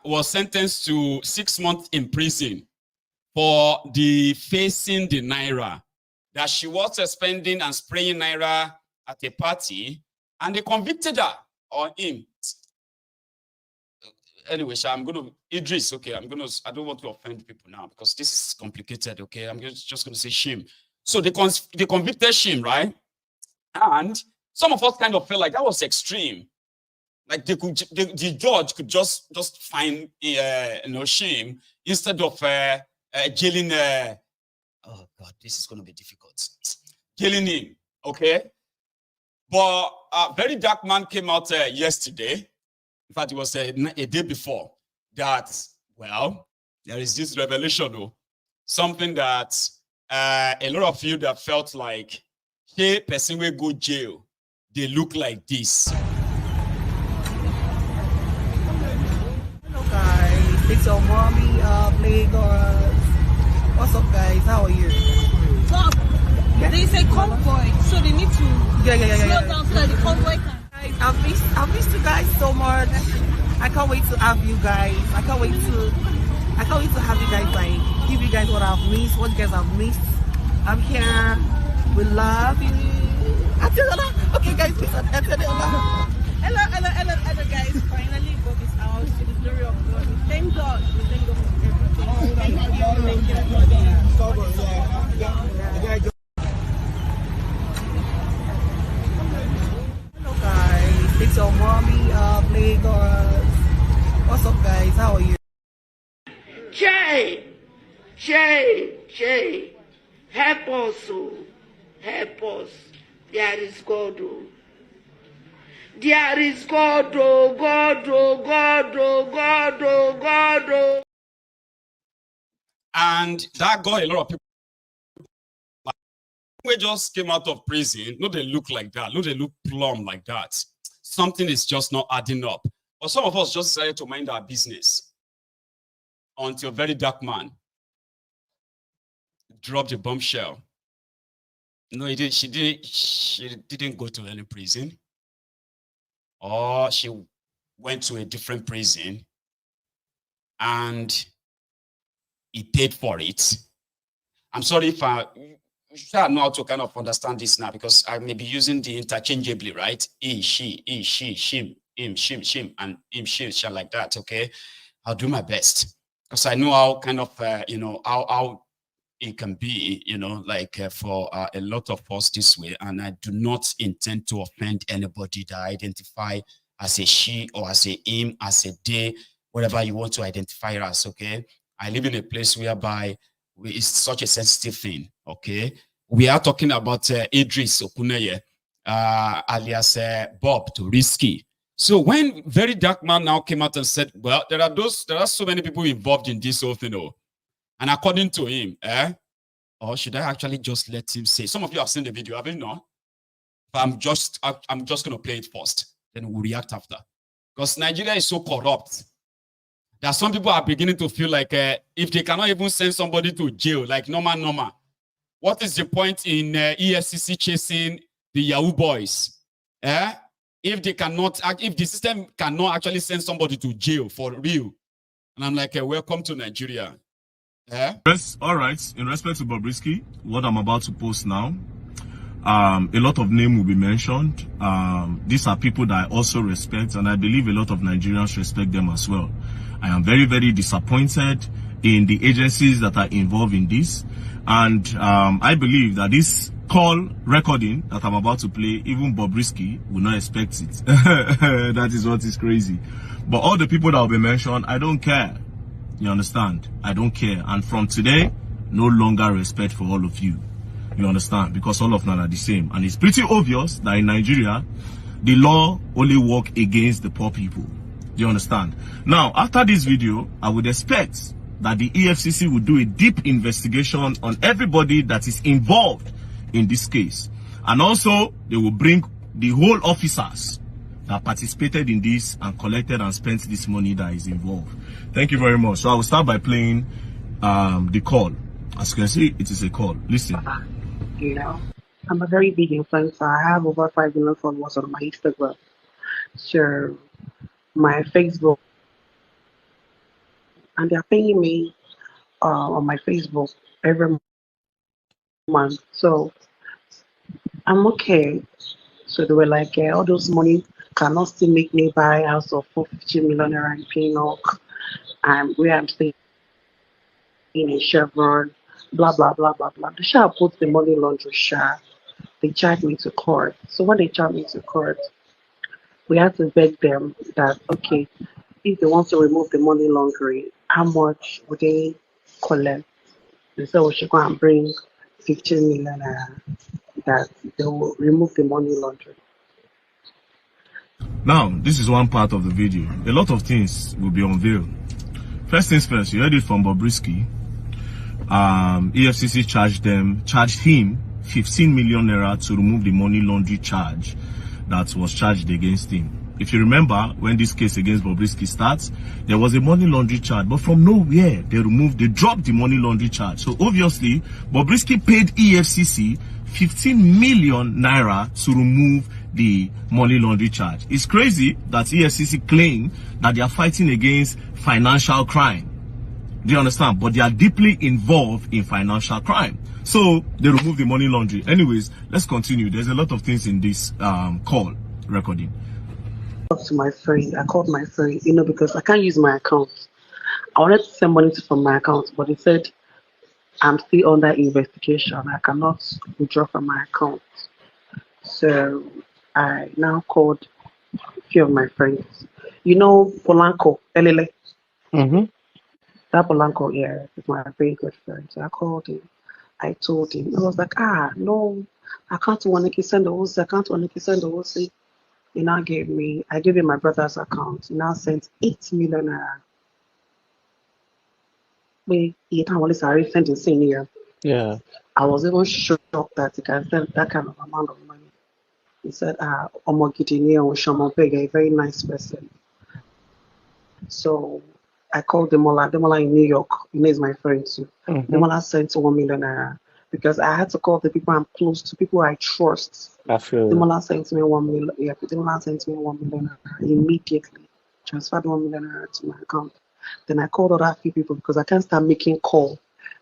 was sentenced to 6 months in prison for facing the Naira. That she was spending and spraying Naira at a party, and they convicted her on him. Anyway, I'm going to, Idris, okay, I don't want to offend people now because this is complicated, okay? I'm just going to say shame. So they convicted him, right? And some of us kind of felt like that was extreme. Like the judge could just find shame instead of jailing. Oh God, this is going to be difficult. Killing him, okay? But a very dark man came out yesterday. In fact, it was a day before that, well, there is this revelation, though. Something that a lot of you that felt like, hey, person will go jail. They look like this. Hello, guys. It's your mommy of Lagos. What's up, guys? How are you? So, they say convoy, so they need to slow down so that the convoy can. Guys, I've missed you guys so much. I can't wait to have you guys. I can't wait to have you guys, like, give you guys what I've missed, what you guys have missed. I'm here. We love you. Okay, guys, please. Hello, guys. Finally got this out to the glory of God. Thank God. Thank God for everything. Thank you. Hello, guys. It's your mommy of Lagos. What's up, guys? How are you? Jay, help us, oh. Help us. There is God, oh. There is God, oh, God, oh, God, oh, God, oh, God, oh. And that got a lot of people. We just came out of prison. No, they look like that. No, they look plumb like that. Something is just not adding up. But some of us just decided to mind our business until a very dark man dropped a bombshell No, he did. She didn't go to any prison, or she went to a different prison, and he paid for it. I'm sorry if you should know how to kind of understand this now, because I may be using the interchangeably, right? He, she, shim, him, shim, and him, she, like that. Okay, I'll do my best, because I know how kind of how it can be, for a lot of us this way. And I do not intend to offend anybody that I identify as a she or as a him, as a they, whatever you want to identify as, okay? I live in a place whereby it's such a sensitive thing, okay? We are talking about Idris Okuneye, alias Bobrisky. So when Very Dark Man now came out and said, well, there are so many people involved in this whole thing, and according to him, or should I actually just let him say? Some of you have seen the video, haven't you? No? But I'm just going to play it first, then we'll react after. Because Nigeria is so corrupt that some people are beginning to feel like if they cannot even send somebody to jail, like normal, what is the point in EFCC chasing the Yahoo boys? If the system cannot actually send somebody to jail for real. And I'm like, welcome to Nigeria. Yes, all right. In respect to Bobrisky, what I'm about to post now, a lot of names will be mentioned. These are people that I also respect, and I believe a lot of Nigerians respect them as well. I am very, very disappointed in the agencies that are involved in this, and I believe that this call recording that I'm about to play, even Bobrisky will not expect it. That is what is crazy. But all the people that will be mentioned, I don't care. You understand? I don't care. And from today, no longer respect for all of you. You understand? Because all of them are the same. And it's pretty obvious that in Nigeria, the law only works against the poor people. Do you understand? Now, after this video, I would expect that the EFCC will do a deep investigation on everybody that is involved in this case. And also, they will bring the whole officers that participated in this and collected and spent this money that is involved. Thank you very much. So I will start by playing the call. As you can see, it is a call. Listen. You know, I'm a very big influencer. I have over 5 million followers on my Instagram. So my Facebook, and they're paying me on my Facebook every month. So I'm okay. So they were like, all those money cannot still make me buy a house of 450 million naira in Pinnock, and where I'm staying in Chevron, blah, blah, blah, blah, blah. The shah put the money laundry shah. They charged me to court. So when they charged me to court, we had to beg them that, okay, if they want to remove the money laundering, how much would they collect? They said we should go and bring 15 million naira, that they will remove the money laundering. Now, this is one part of the video. A lot of things will be unveiled. First things first, you heard it from Bobrisky. EFCC charged him 15 million naira to remove the money laundry charge that was charged against him. If you remember, when this case against Bobrisky starts, there was a money laundry charge, but from nowhere, they dropped the money laundry charge. So obviously, Bobrisky paid EFCC 15 million naira to remove the money laundry charge. It's crazy that EFCC claim that they are fighting against financial crime. Do you understand? But they are deeply involved in financial crime. So they remove the money laundry. Anyways, let's continue. There's a lot of things in this call recording. To my friend, I called my friend, because I can't use my account. I wanted to send money from my account, but he said I'm still under investigation. I cannot withdraw from my account. So I now called a few of my friends. Polanco, Elele. That Polanco, yeah, is my very good friend. So I called him. I told him. I was like, no, I can't want to send the OC. I can't want to send the OC. He now I gave him my brother's account. He now sent 8 million naira. He can't only send the same year. Yeah. I was even shocked that he can send that kind of amount of money. He said, a very nice person. So I called Demola in New York. He is my friend too. Demola sent 1 million naira. because I had to call the people I'm close to, people I trust. I feel Demola sent me 1 million. Yeah, Demola sent me 1 million immediately. Transferred 1 million to my account. Then I called other few people because I can't start making call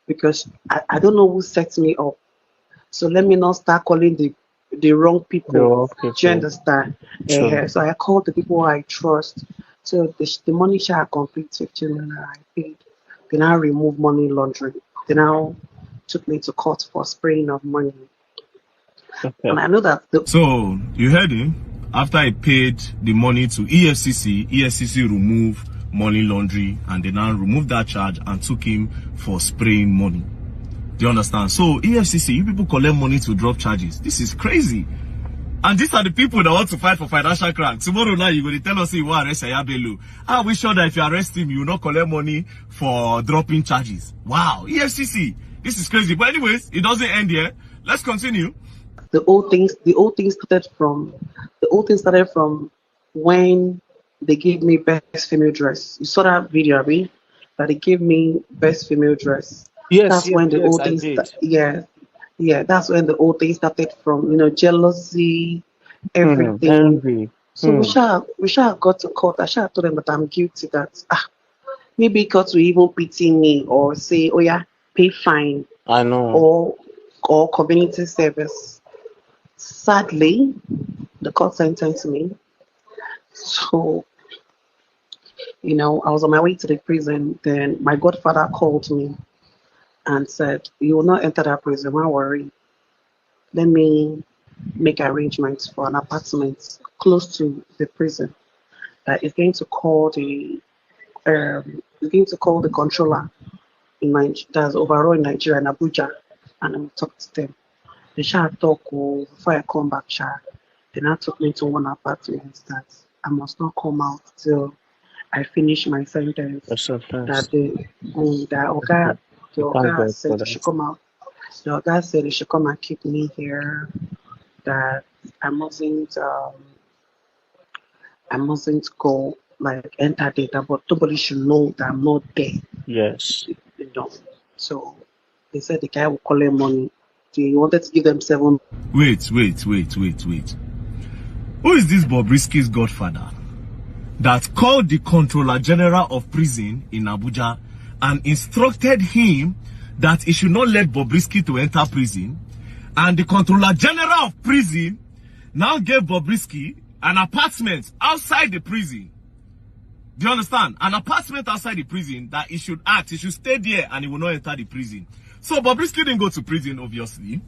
because I don't know who set me up. So let me not start calling the wrong people. Do you understand? Sure. So I called the people I trust. So the money share complete 15 million I paid. They now remove money laundering. They now took me to court for spraying of money. Okay. And I know that. So you heard him. After I paid the money to EFCC removed money laundry, and they now removed that charge and took him for spraying money. Do you understand? So EFCC, you people collect money to drop charges. This is crazy. And these are the people that want to fight for financial crime. Tomorrow night, you're going to tell us you want to arrest Yaya Bello. Are we sure that if you arrest him, you will not collect money for dropping charges? Wow, EFCC, this is crazy. But anyways, it doesn't end here. Let's continue. The old things started from when they gave me best female dress. You saw that video, Abby? That they gave me best female dress. Yes, that's when the old things. Yeah, that's when the old things started from. Jealousy, everything. Envy. So we shall have got to court. I shall have told them that I'm guilty. That maybe court will even pity me or say, oh yeah, pay fine. I know. Or community service. Sadly, the court sentenced me. So, I was on my way to the prison. Then my godfather called me and said, you will not enter that prison, don't worry. Let me make arrangements for an apartment close to the prison. That is going to call the controller in Nigeria, that's overall in Nigeria and Abuja, and I'm talk to them. They shall talk before I come back. They now took me to one apartment that I must not come out till I finish my sentence. That the Oga said they should come out. The Oga said they should come and keep me here. That I mustn't go enter data, but nobody should know that I'm not there. Yes. So they said the guy will collect money. They wanted to give them 7. Wait. Who is this Bobrisky's godfather that called the Controller General of Prison in Abuja and instructed him that he should not let Bobrisky to enter prison? And the Controller General of Prison now gave Bobrisky an apartment outside the prison. Do you understand? An apartment outside the prison that he should stay there and he will not enter the prison. So Bobrisky didn't go to prison, obviously.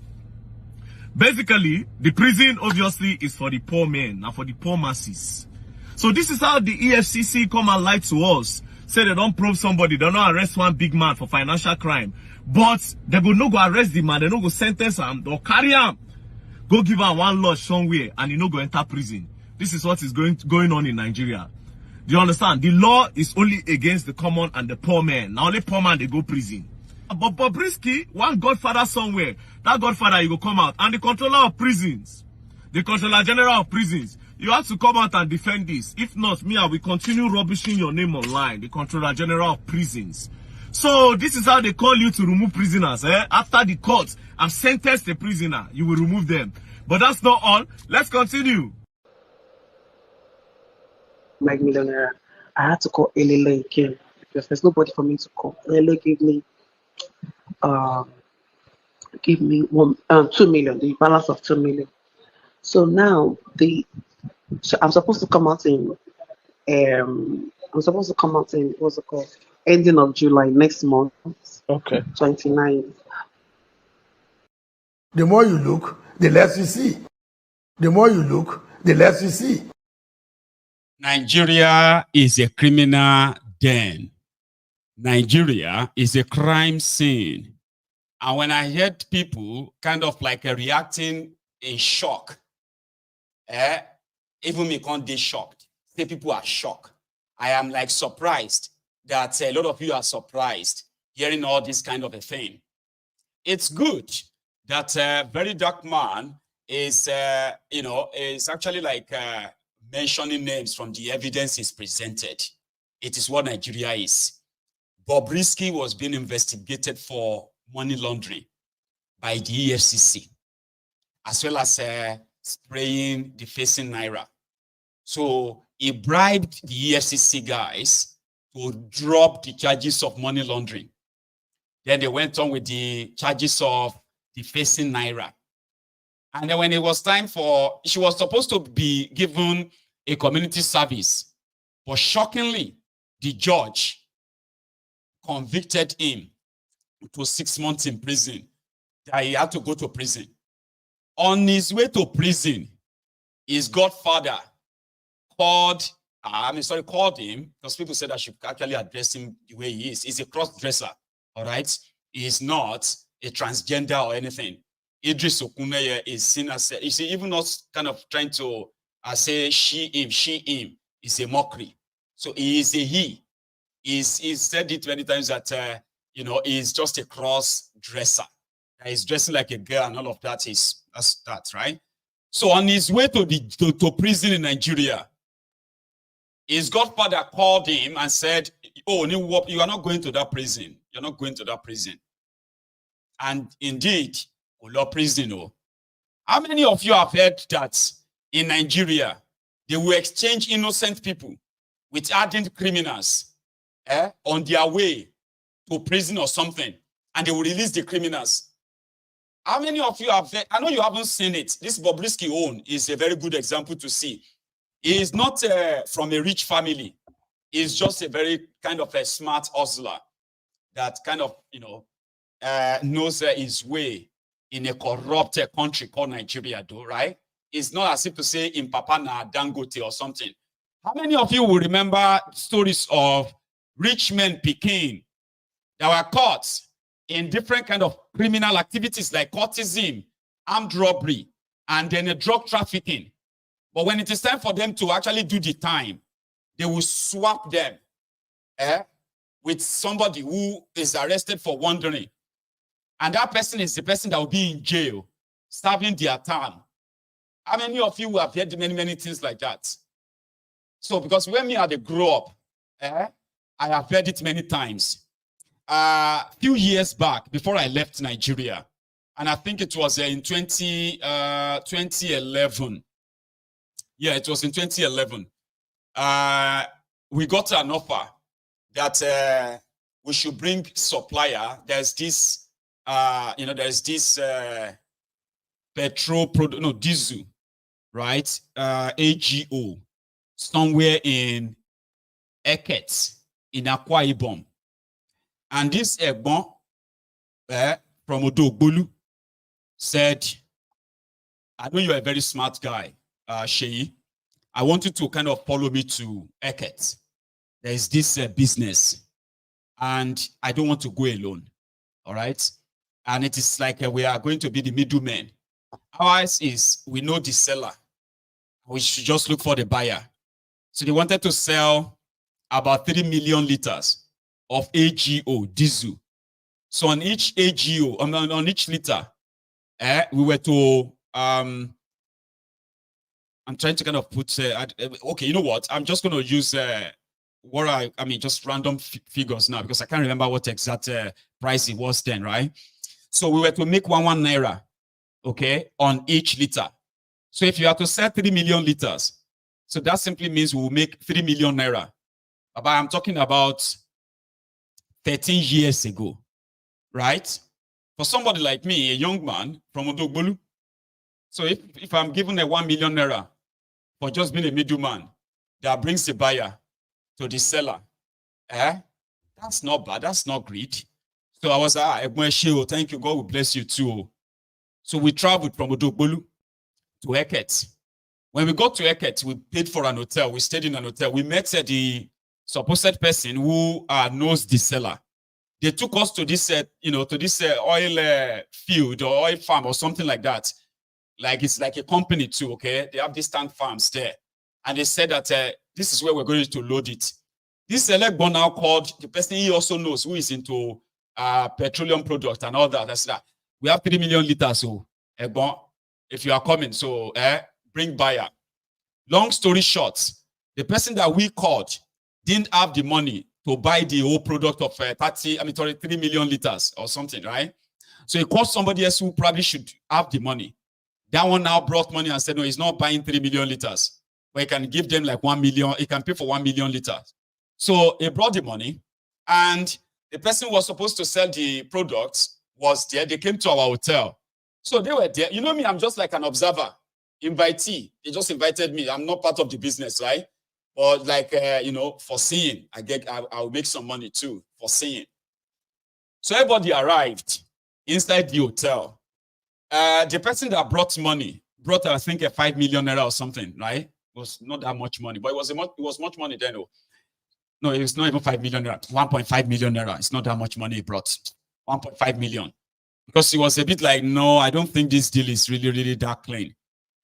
Basically, the prison obviously is for the poor men and for the poor masses. So this is how the EFCC come and lie to us. Say they don't probe somebody, they don't arrest one big man for financial crime. But they go no go arrest the man, they no go sentence him or carry him. Go give him one lodge somewhere and he no go enter prison. This is what is going on in Nigeria. Do you understand? The law is only against the common and the poor men. Now only poor man they go prison. But Bobrisky, one godfather somewhere, that godfather, he will come out. And the Controller of Prisons, the Controller General of Prisons, you have to come out and defend this. If not, I will continue rubbishing your name online, the Controller General of Prisons. So this is how they call you to remove prisoners. After the court have sentenced the prisoner, you will remove them. But that's not all. Let's continue. $5 million. I had to call Elele again because there's nobody for me to call. Elele gave me 2 million, the balance of 2 million. So now I'm supposed to come out in what's it called? Ending of July next month. Okay. 29th. The more you look, the less you see. The more you look, the less you see. Nigeria is a criminal den. Nigeria is a crime scene. And when I heard people kind of reacting in shock, even me can't be shocked. Say people are shocked. I am surprised that a lot of you are surprised hearing all this kind of a thing. It's good that a very dark man is, is actually mentioning names from the evidence is presented. It is what Nigeria is. Bobrisky was being investigated for money laundering. by the EFCC, as well as spraying, defacing Naira. So he bribed the EFCC guys to drop the charges of money laundering. Then they went on with the charges of defacing Naira. And then when it was time for, she was supposed to be given a community service. But shockingly, the judge convicted him to 6 months in prison, that he had to go to prison. On his way to prison, his godfather called him, because people said I should actually address him the way he is. He's a cross-dresser, all right? He's not a transgender or anything. Idris Okuneye is seen as, you see, even not kind of trying to say she, him, is a mockery. So he is a he. He's said it many times that, he's just a cross-dresser. He's dressing like a girl and all of that is, that's that, right? So on his way to prison in Nigeria, his godfather called him and said, oh, you are not going to that prison. You're not going to that prison. And indeed, prison. Oh. How many of you have heard that in Nigeria, they will exchange innocent people with hardened criminals on their way to prison or something, and they will release the criminals? How many of you have heard? I know you haven't seen it. This Bobrisky own is a very good example to see. He is not from a rich family. He's just a very kind of a smart hustler that kind of, knows his way in a corrupt country called Nigeria, though, right? It's not as if to say in Papana, Dangote or something. How many of you will remember stories of rich men Peking that were caught in different kind of criminal activities like courtesan, armed robbery, and then drug trafficking? But when it is time for them to actually do the time, they will swap them with somebody who is arrested for wandering. And that person is the person that will be in jail, serving their time. How many of you have heard many, many things like that? So, because when me had grow up, I have heard it many times. A few years back, before I left Nigeria, and I think it was in 2011. Yeah, it was in 2011. We got an offer that we should bring supplier. There's this, diesel, right? AGO, somewhere in Eket, in Akwa Ibom. And this Egbon from Odogbolu said, I know you're a very smart guy, Sheyi. I want you to kind of follow me to Eket. There's this business, and I don't want to go alone. All right? And it is like we are going to be the middlemen. Ours is, we know the seller. We should just look for the buyer. So they wanted to sell about 3 million liters of AGO, diesel. So on each AGO, on each liter, we were to, I'm trying to kind of put, okay, you know what? I'm just going to use just random figures now, because I can't remember what exact price it was then, right? So we were to make 1 Naira, okay, on each liter. So if you have to sell 3 million liters, so that simply means we will make 3 million Naira. But I'm talking about 13 years ago, right? For somebody like me, a young man from Odogbolu, so if I'm given a 1 million Naira for just being a middleman that brings the buyer to the seller, that's not bad, that's not greed. So I was like, thank you, God will bless you too. So we traveled from Odogbolu to Eket. When we got to Eket, we paid for an hotel. We stayed in an hotel. We met the supposed person who knows the seller. They took us to this, oil field or oil farm or something like that. Like it's like a company too, okay? They have these tank farms there. And they said that this is where we're going to load it. This select now called the person he also knows who is into petroleum product and all that. That's that. We have 3 million liters, so if you are coming, so bring buyer. Long story short, the person that we called didn't have the money to buy the whole product of 3 million liters or something, right? So he called somebody else who probably should have the money. That one now brought money and said, no, he's not buying 3 million liters, but he can give them like 1 million. He can pay for 1 million liters. So he brought the money, and the person who was supposed to sell the products was there. They came to our hotel. So they were there. You know me, I'm just like an observer, invitee. They just invited me. I'm not part of the business, right? But like, for seeing, I'll make some money too for seeing. So everybody arrived inside the hotel. The person that brought money brought, I think, a 5 million naira or something, right? It was not that much money, but it was much money then. No, it was not even 5 million naira, 1.5 million naira. It's not that much money he brought. 1.5 million. Because he was a bit like, no, I don't think this deal is really, really that clean.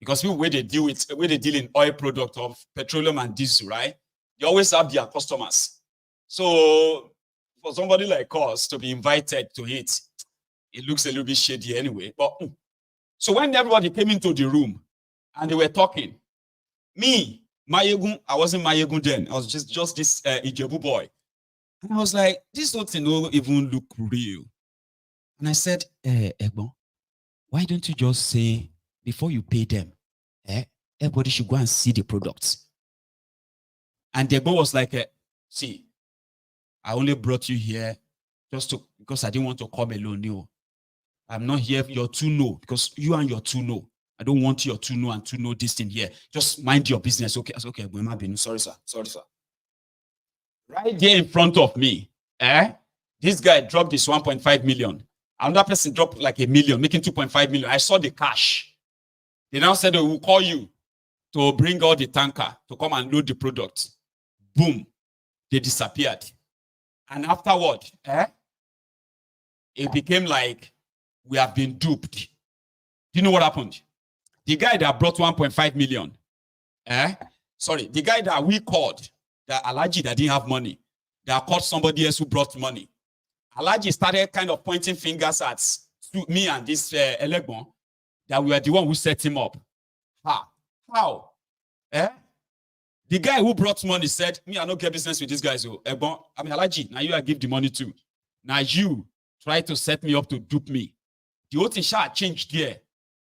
Because where they deal in oil product of petroleum and diesel, right? They always have their customers. So for somebody like us to be invited to it looks a little bit shady anyway. But so when everybody came into the room and they were talking, me, Maiyegun, I wasn't Maiyegun then. I was just this Ijebu boy. And I was like, this doesn't even look real. And I said, Egbon, why don't you just say, before you pay them, everybody should go and see the products. And the Egbon was like, see, I only brought you here because I didn't want to come alone. You. I'm not here, your two no, because you and your two no. I don't want your two no and two no this thing here. Just mind your business. Okay, I said, okay, sorry, sir. Sorry, sir. Right there in front of me, this guy dropped this 1.5 million. Another person dropped like 1 million, making 2.5 million. I saw the cash. They now said, we'll call you to bring out the tanker to come and load the product. Boom. They disappeared. And afterward, it became like we have been duped. Do you know what happened? The guy that brought 1.5 million, the guy that we called, the Alaji that didn't have money, that called somebody else who brought money. Alaji started kind of pointing fingers at me and this Elegbon, that we were the one who set him up. How? The guy who brought money said, me, I don't get business with these guys. Alaji, now you I give the money to. Now you try to set me up to dupe me. The whole thing shall change there.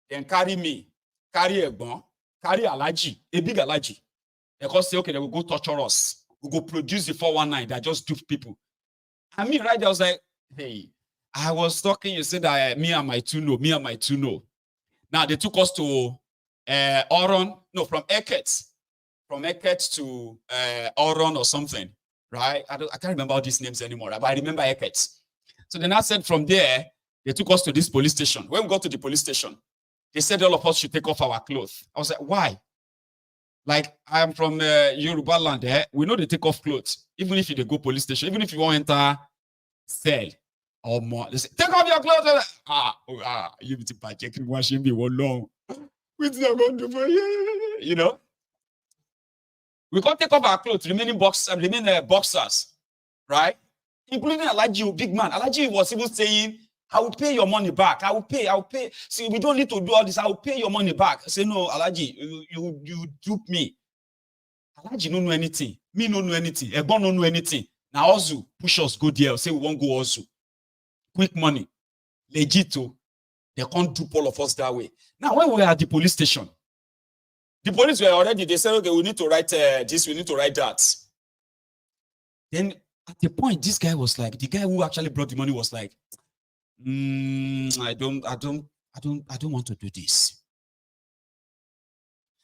Then carry me, carry Egbon, carry Alaji, a big Alaji. They go say, okay, they will go torture us. We go produce the 419 that just dupe people. I mean, right there, I was like, hey, I was talking, you said that me and my two no. Now, they took us to from Eket. From Eket to Oron or something, right? I can't remember all these names anymore, but I remember Eket. So then I said from there, they took us to this police station. When we got to the police station, they said all of us should take off our clothes. I was like, why? Like, I'm from Yoruba land. We know they take off clothes, even if you go police station, even if you want to enter cell or more. They say, take off your clothes. You need to buy checking washing me one long. What's not going to do? You know? We can't take off our clothes, remaining boxers, right? Including Alaji, big man. Alaji was even saying, I will pay your money back. I will pay. See, we don't need to do all this. I will pay your money back. I say, no, Alaji, you dupe me. Alaji don't know anything. Me don't know anything. Egbon don't know anything. Now Ozu push us, go there. Say we won't go Ozu. Quick money. Legit. They can't dupe all of us that way. Now, when we were at the police station, the police were already, they said, okay, we need to write this, we need to write that. Then at the point, this guy was like, the guy who actually brought the money was like, I don't want to do this.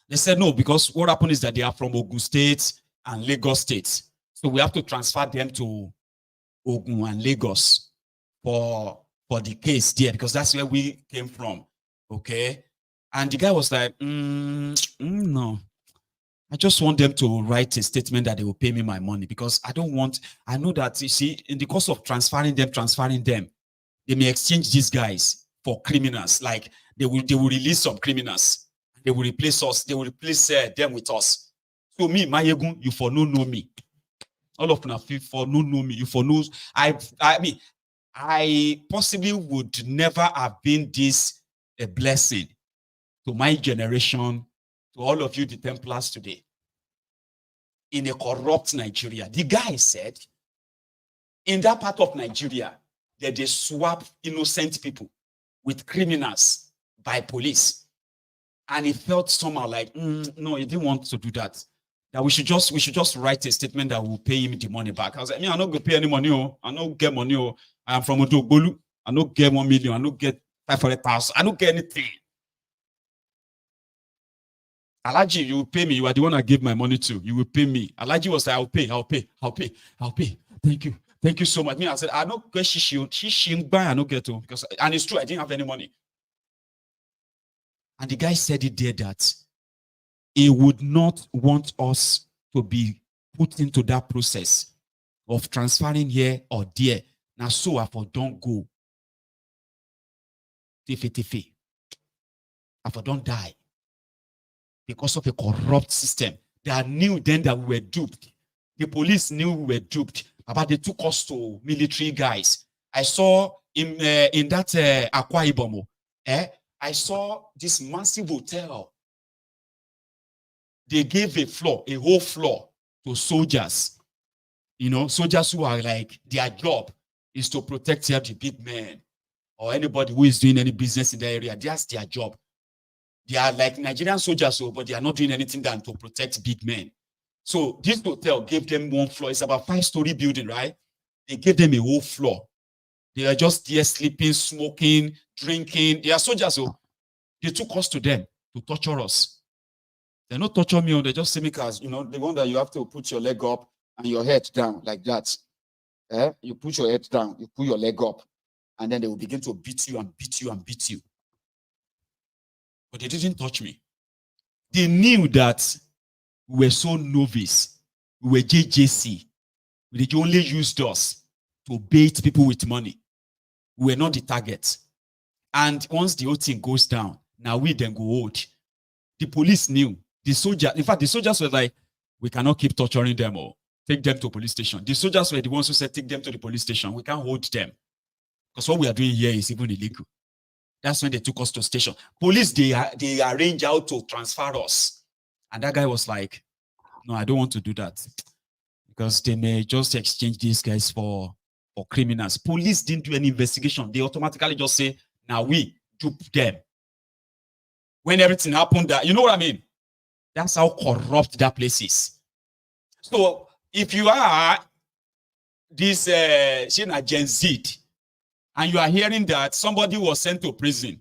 They said no, because what happened is that they are from Ogun State and Lagos State. So we have to transfer them to Ogun and Lagos for the case there, because that's where we came from. Okay. And the guy was like, no, I just want them to write a statement that they will pay me my money, because I know that, you see, in the course of transferring them, they may exchange these guys for criminals. Like they will release some criminals. They will replace us. They will replace them with us. So me, Maiyegun, you for no know me. All of them for no know me. You for no. I possibly would never have been this a blessing to my generation, to all of you, the Templars today, in a corrupt Nigeria. The guy said, in that part of Nigeria, that they swap innocent people with criminals by police. And he felt somehow like, no, he didn't want to do that. That we should just write a statement that will pay him the money back. I was like, I don't go pay any money. I don't get money. I am from Koolu. I don't get 1 million. I don't get 500,000. I don't get anything. Alaji, you will pay me. You are the one I gave my money to. You will pay me. Alaji was like, I'll pay. Thank you so much. Me, I said, I don't get she buy, I don't get to because, and it's true, I didn't have any money. And the guy said it there that he would not want us to be put into that process of transferring here or there. Now, so I for don't go. Tife. I for don't die. Because of a corrupt system. They knew then that we were duped. The police knew we were duped. But they took us to military guys. I saw in that Akwa Ibom, I saw this massive hotel. They gave a whole floor to soldiers. You know, soldiers who are like, their job is to protect the big men or anybody who is doing any business in the area. That's their job. They are like Nigerian soldiers, but they are not doing anything than to protect big men. So this hotel gave them one floor. It's about 5-story building, right? They gave them a whole floor. They are just there sleeping, smoking, drinking. They are soldiers, so they took us to them to torture us. They not torture me, they just see me as, you know, the one that you have to put your leg up and your head down like that. You put your head down, you put your leg up, and then they will begin to beat you and beat you and beat you. But they didn't touch me. They knew that we were so novice. We were JJC. They only used us to bait people with money. We were not the target. And once the whole thing goes down, now we then go hold. The police knew. The soldier, in fact, the soldiers were like, we cannot keep torturing them or take them to a police station. The soldiers were the ones who said, take them to the police station. We can't hold them. Because what we are doing here is even illegal. That's when they took us to station. Police, they arrange how to transfer us. And that guy was like, no, I don't want to do that. Because they may just exchange these guys for criminals. Police didn't do any investigation. They automatically just say, now we dupe them. When everything happened, you know what I mean? That's how corrupt that place is. So if you are this Gen Z, and you are hearing that somebody was sent to prison,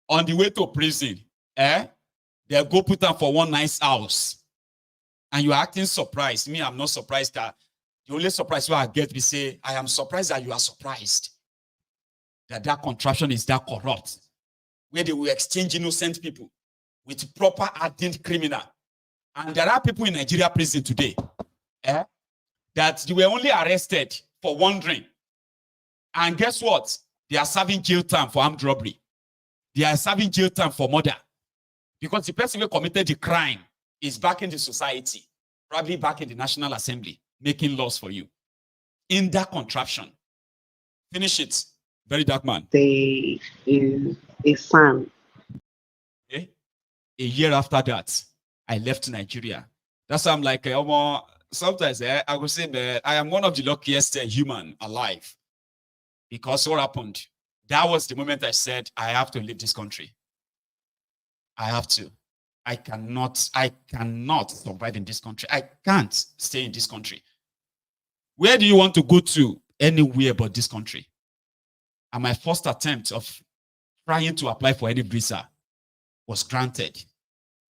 on the way to prison, they'll go put them for one nice house. And you're acting surprised. Me, I'm not surprised. That the only surprise I get, we say, I am surprised that you are surprised that contraption is that corrupt, where they will exchange innocent people with proper hardened criminal. And there are people in Nigeria prison today that they were only arrested for wandering. And guess what? They are serving jail time for armed robbery. They are serving jail time for murder. Because the person who committed the crime is back in the society, probably back in the National Assembly, making laws for you. In that contraption. Finish it. Very dark man. There is a son. Okay. A year after that, I left Nigeria. That's why I'm like, sometimes I would say that I am one of the luckiest human alive. Because what happened? That was the moment I said, I have to leave this country. I have to. I cannot survive in this country. I can't stay in this country. Where do you want to go to? Anywhere but this country. And my first attempt of trying to apply for any visa was granted.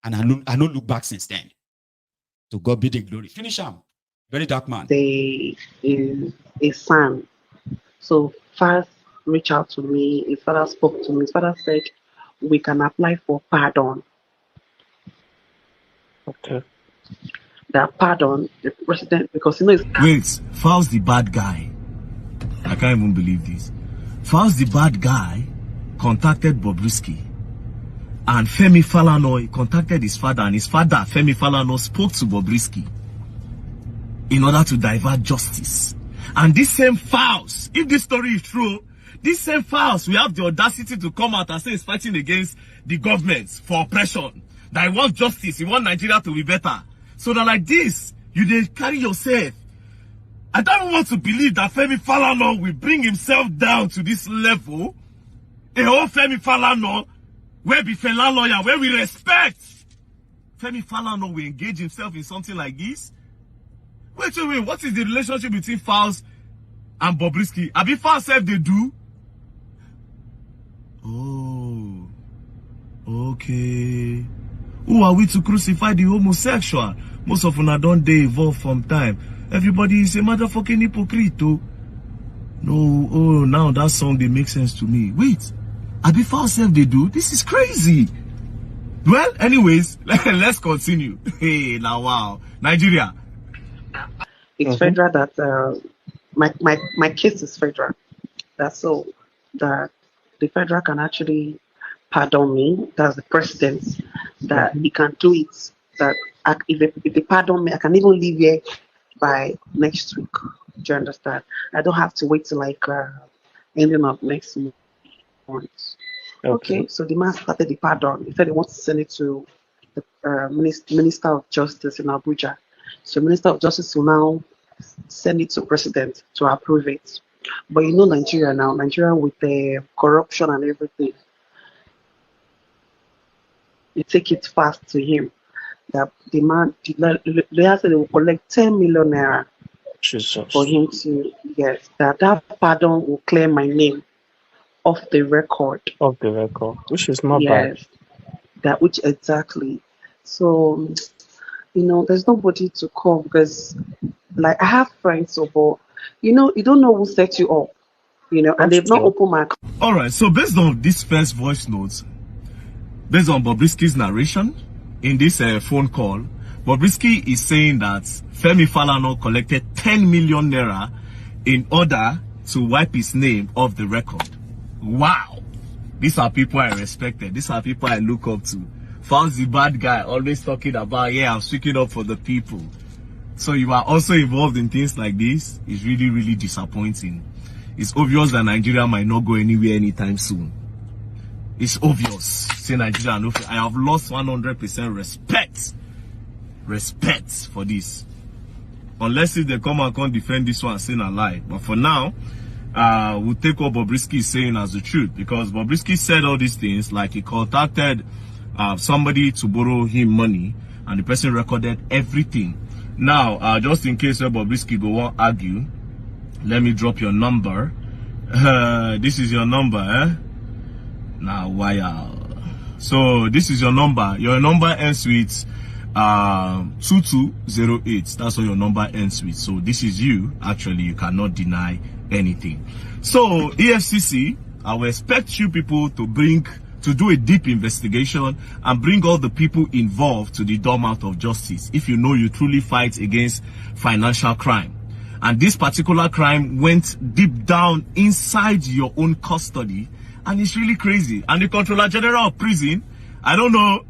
And I don't look back since then. To God be the glory. Finish him. Very dark man. There is a son. So first reached out to me. His father spoke to me. His father said, we can apply for pardon. Okay. That pardon, the president, because you know it's... Wait, Faust the bad guy. I can't even believe this. Faust the bad guy contacted Bobrisky. And Femi Falana contacted his father, and his father, Femi Falana, spoke to Bobrisky in order to divert justice. And this same Faust, if this story is true, this same Faust, we have the audacity to come out and say he's fighting against the government for oppression. That he wants justice, he wants Nigeria to be better. So that like this, you did carry yourself. I don't want to believe that Femi Falana will bring himself down to this level A whole Femi Falana, where be Fela lawyer, where we respect. Femi Falana will engage himself in something like this? Wait, what is the relationship between Falz and Bobrisky? Abi Falz self they do? Oh, okay. Who are we to crucify the homosexual? Most of them don't they evolve from time. Everybody is a motherfucking hypocrite, though. No, oh, now that song, they make sense to me. Wait, Abi Falz self they do? This is crazy. Well, anyways, let's continue. Hey, now wow. Nigeria. It's federal that my case is federal. That's so that the federal can actually pardon me. That's the president that he can do it. That if they pardon me, I can even leave here by next week. Do you understand? I don't have to wait till like ending of next month. Okay, so the man started the pardon. He said he wants to send it to the Minister of Justice in Abuja. So Minister of Justice will now send it to President to approve it. But you know Nigeria now, Nigeria with the corruption and everything, they take it fast to him. That the man, the lawyer said they will collect 10 million naira for him to, yes, that pardon will clear my name off the record. Of the record, which is not Yes, bad. that which exactly. So, you know, there's nobody to call because, like, I have friends, so, but, you know, you don't know who set you up, you know, and they've not opened my. All right, so based on this first voice notes, based on Bobrisky's narration in this phone call, Bobrisky is saying that Femi Falana collected 10 million naira in order to wipe his name off the record. Wow. These are people I respected. These are people I look up to. Falz the bad guy, always talking about, yeah, I'm speaking up for the people. So you are also involved in things like this. It's really, really disappointing. It's obvious that Nigeria might not go anywhere anytime soon. It's obvious. Say Nigeria, no, I have lost 100% respect for this. Unless if they come and can't defend this one, saying a lie. But for now, we'll take what Bobrisky is saying as the truth, because Bobrisky said all these things like he contacted somebody to borrow him money and the person recorded everything. Now, just in case Bobrisky go on argue, let me drop your number. This is your number, eh? Now, wow. So this is your number. Your number ends with 2208. That's what your number ends with. So this is you. Actually, you cannot deny anything. So EFCC, I will expect you people to do a deep investigation and bring all the people involved to the doormat of justice if you know you truly fight against financial crime. And this particular crime went deep down inside your own custody, and it's really crazy. And the Controller General of Prison, I don't know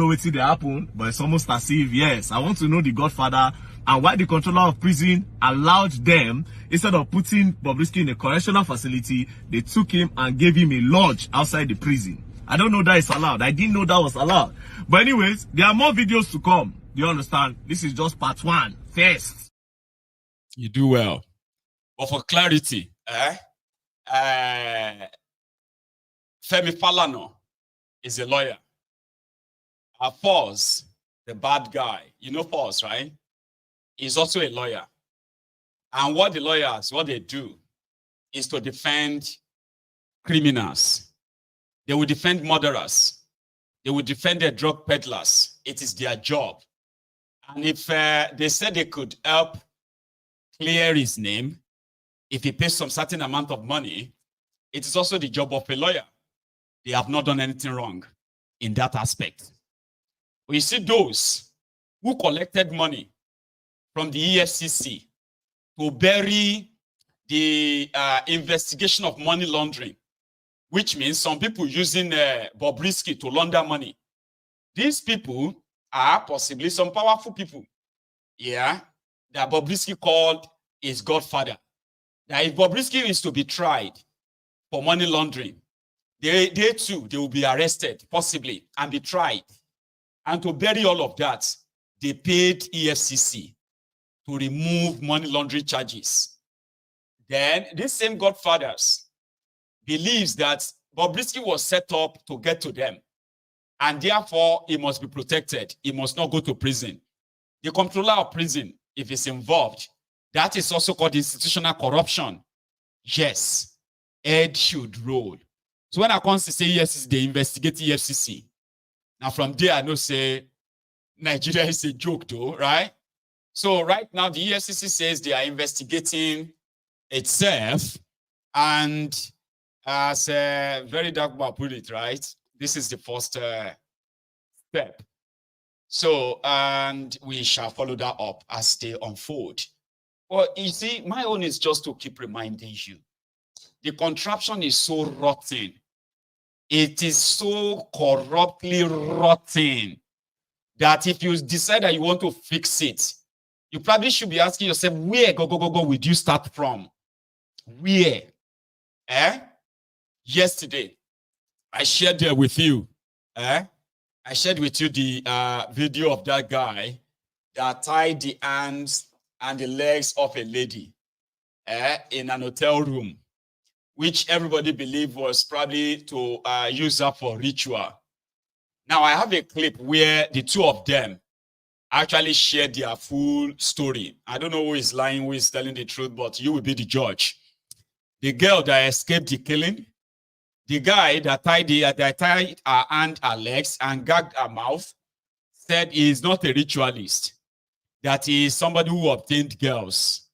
what did happen, but it's almost as if, yes, I want to know the Godfather and why the Controller of Prison allowed them, instead of putting Bobrisky in a correctional facility, they took him and gave him a lodge outside the prison. I don't know that is allowed. I didn't know that was allowed. But anyways, there are more videos to come. Do you understand? This is just part one. First. You do well. But for clarity, Femi Falana is a lawyer. Falz, the bad guy, you know Falz, right? He's also a lawyer. And what the lawyers, what they do is to defend criminals. They will defend murderers. They will defend their drug peddlers. It is their job. And if they said they could help clear his name, if he pays some certain amount of money, it is also the job of a lawyer. They have not done anything wrong in that aspect. But you see those who collected money from the EFCC to bury the investigation of money laundering, which means some people using Bobrisky to launder money. These people are possibly some powerful people, yeah, that Bobrisky called his godfather. That if Bobrisky is to be tried for money laundering, they too, they will be arrested, possibly, and be tried. And to bury all of that, they paid EFCC to remove money laundering charges. Then, these same godfathers believes that Bobrisky was set up to get to them. And therefore, he must be protected. He must not go to prison. The comptroller of prison, if he's involved, that is also called institutional corruption. Yes, head should roll. So when I come to say yes, they investigate EFCC. Now from there, I know say Nigeria is a joke though, right? So right now, the EFCC says they are investigating itself. And as very dark about put it, right? This is the first step. So, and we shall follow that up as they unfold. Well, you see, my own is just to keep reminding you. The contraption is so rotten. It is so corruptly rotten that if you decide that you want to fix it, you probably should be asking yourself, where go would you start from? Where? Yesterday, I shared with you. I shared with you the video of that guy that tied the hands and the legs of a lady in an hotel room, which everybody believed was probably to use her for ritual. Now, I have a clip where the two of them actually shared their full story. I don't know who is lying, who is telling the truth, but you will be the judge. The girl that escaped the killing, the guy that tied her hand, her legs, and gagged her mouth, said he is not a ritualist, that he is somebody who obtained girls.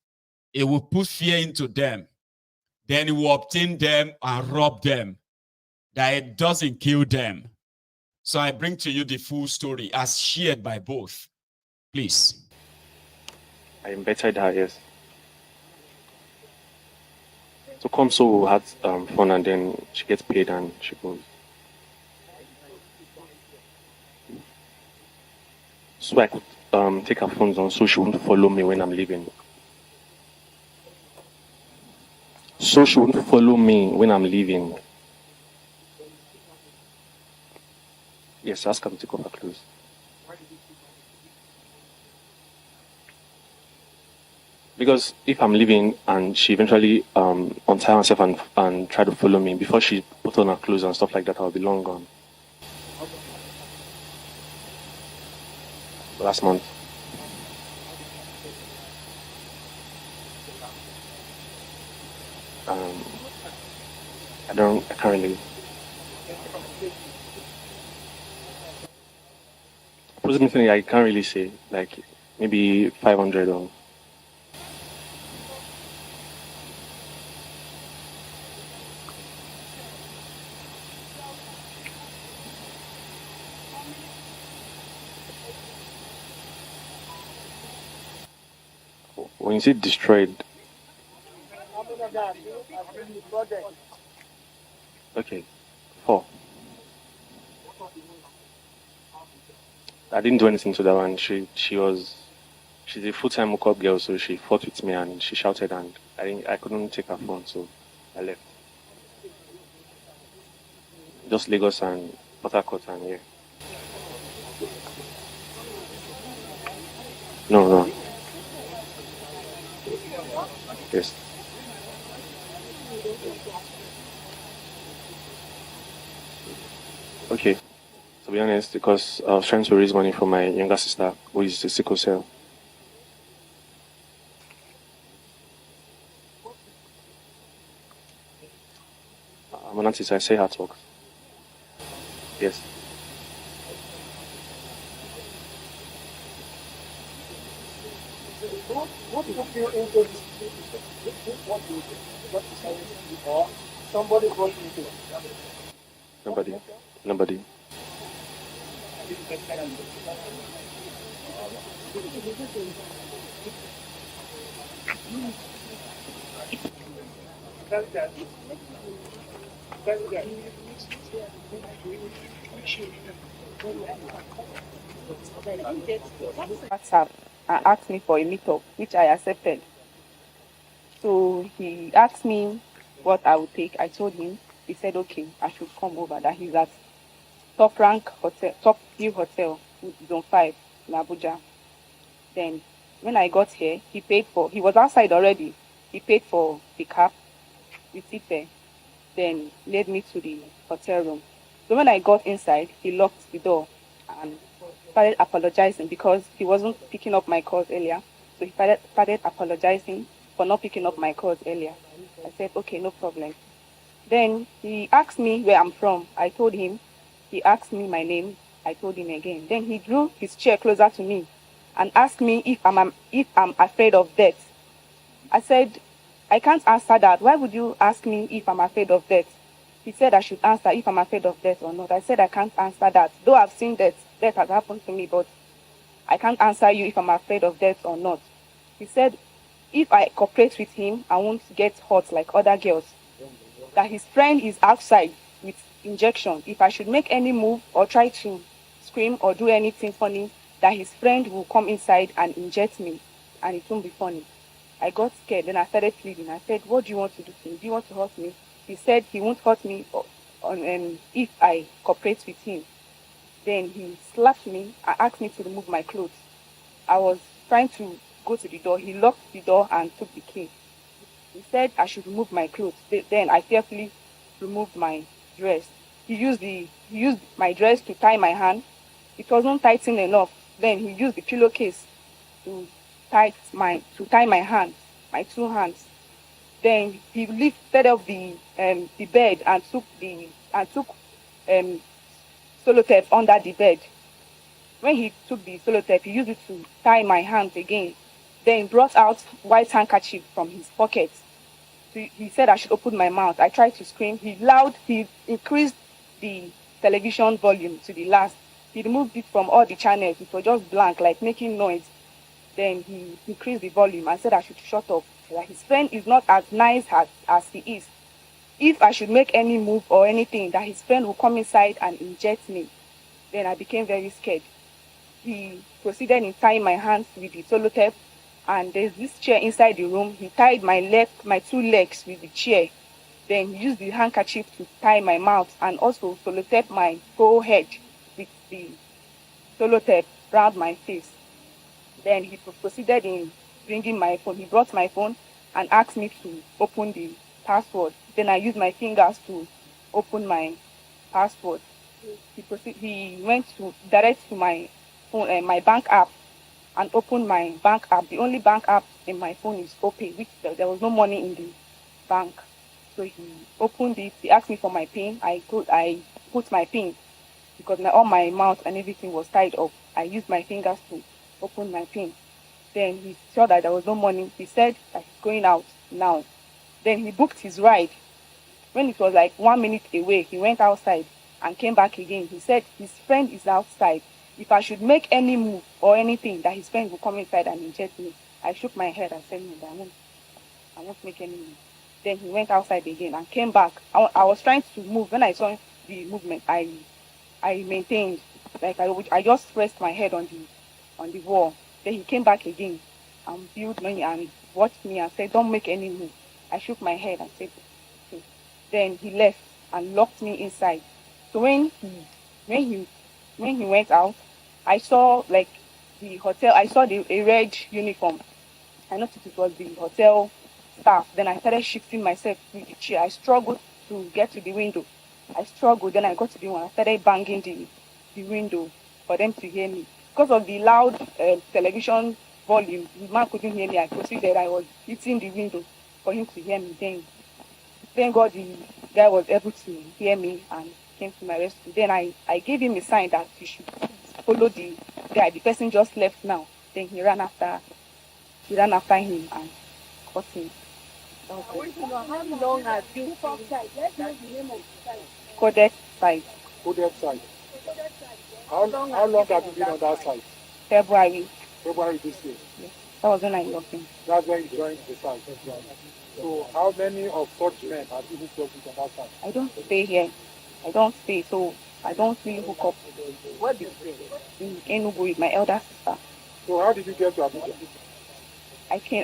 He will put fear into them. Then he will obtain them and rob them, that it doesn't kill them. So I bring to you the full story as shared by both. Please. I embedded her, yes. So come so we had fun and then she gets paid and she goes. So I could take her phones on so she wouldn't follow me when I'm leaving. So she wouldn't follow me when I'm leaving. Yes, ask her to take off her clothes. Because if I'm leaving and she eventually untie herself and try to follow me, before she put on her clothes and stuff like that, I'll be long gone. Last month. I can't really. Approximately, I can't really say, like maybe 500 or. When you say destroyed, okay, 4. I didn't do anything to that one. She's a full-time hookup girl, so she fought with me and she shouted and I couldn't take her phone, so I left. Just Lagos and Port Harcourt and yeah. No. Yes. Okay. To be honest, because I was trying to raise money for my younger sister, who is a sickle cell. I'm an artist, I say hard work. Yes. What do you feel into or somebody got into it? Nobody. WhatsApp and asked me for a meetup, which I accepted. So he asked me what I would take. I told him. He said, okay, I should come over. That he's at Top View Hotel, Zone 5 in Abuja. Then when I got here, he was outside already. He paid for the cab. We sit there. then led me to the hotel room. So when I got inside, he locked the door and started apologizing because he wasn't picking up my calls earlier. So he started apologizing for not picking up my calls earlier. I said, okay, no problem. Then he asked me where I'm from. I told him. He asked me my name. I told him again. Then he drew his chair closer to me and asked me if I'm afraid of death. I said, I can't answer that. Why would you ask me if I'm afraid of death? He said I should answer if I'm afraid of death or not. I said I can't answer that. Though I've seen death has happened to me, but I can't answer you if I'm afraid of death or not. He said if I cooperate with him, I won't get hurt like other girls. That his friend is outside with injection. If I should make any move or try to scream or do anything funny, that his friend will come inside and inject me, and it won't be funny. I got scared. Then I started pleading. I said, what do you want to do to me? Do you want to hurt me? He said he won't hurt me if I cooperate with him. Then he slapped me and asked me to remove my clothes. I was trying to go to the door. He locked the door and took the key. He said I should remove my clothes. Then I carefully removed my dress. He used my dress to tie my hand. It wasn't tightened enough. Then he used the pillowcase to tie my hands, my two hands. Then he lifted up the bed and took sellotape under the bed. When he took the sellotape, he used it to tie my hands again. Then brought out white handkerchief from his pocket. So he said I should open my mouth. I tried to scream. He increased the television volume to the last. He removed it from all the channels. It was just blank, like making noise. Then he increased the volume and said I should shut up. That his friend is not as nice as he is. If I should make any move or anything, that his friend will come inside and inject me. Then I became very scared. He proceeded in tying my hands with the sellotape, and there's this chair inside the room. He tied my two legs with the chair. Then he used the handkerchief to tie my mouth and also sellotape my whole head with the sellotape around my face. Then he proceeded in bringing my phone. He brought my phone and asked me to open the password. Then I used my fingers to open my password. He went direct to my phone, my bank app, and opened my bank app. The only bank app in my phone is OPay, which there was no money in the bank. So he opened it. He asked me for my PIN. I put my PIN because all my mouth and everything was tied up. I used my fingers to open my PIN. Then he saw that there was no money. He said that he's going out now. Then he booked his ride. When it was like 1 minute away, he went outside and came back again. He said his friend is outside. If I should make any move or anything, that his friend will come inside and inject me. I shook my head and said, no, I won't make any move. Then he went outside again and came back. I was trying to move. When I saw the movement, I maintained. Like I just pressed my head on the wall. Then he came back again and viewed me and watched me and said, don't make any move. I shook my head and said, okay. Then he left and locked me inside. So when he went out, I saw like the hotel. I saw a red uniform. I noticed it was the hotel staff. Then I started shifting myself with the chair. I struggled to get to the window. I struggled. Then I got to the one. I started banging the window for them to hear me. Because of the loud television volume, the man couldn't hear me. I proceeded. I was hitting the window for him to hear me. Then, thank God the guy was able to hear me and came to my rescue. Then I gave him a sign that he should follow the guy. The person just left now. Then he ran after him and caught him. How long have you been outside? Let's know the name of the site. Coded site. Coded site. How long have you been on that site? February this year. Yes. That was when I logged in. That's when you joined the site. So how many of such men have you hooked up with on that site? I don't stay here. I don't stay, so I don't really hook up. Where did you stay? In Enugu with my elder sister. So how did you get to Abuja?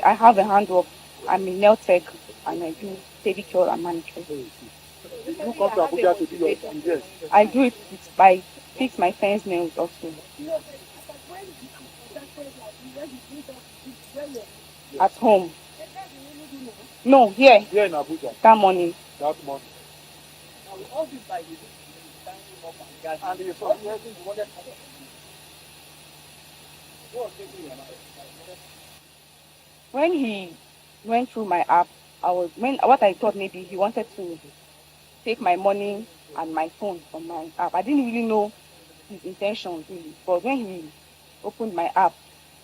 I have a handle. I'm in nail tech and I do pedicure and manicure. You come to Abuja to do your yes. I do it by fix my friend's nails also. At home. No, here. Here in Abuja. That morning. That morning. all this like this, and the something you wanted. When he went through my app, what I thought maybe he wanted to take my money and my phone from my app. I didn't really know his intentions really, but when he opened my app,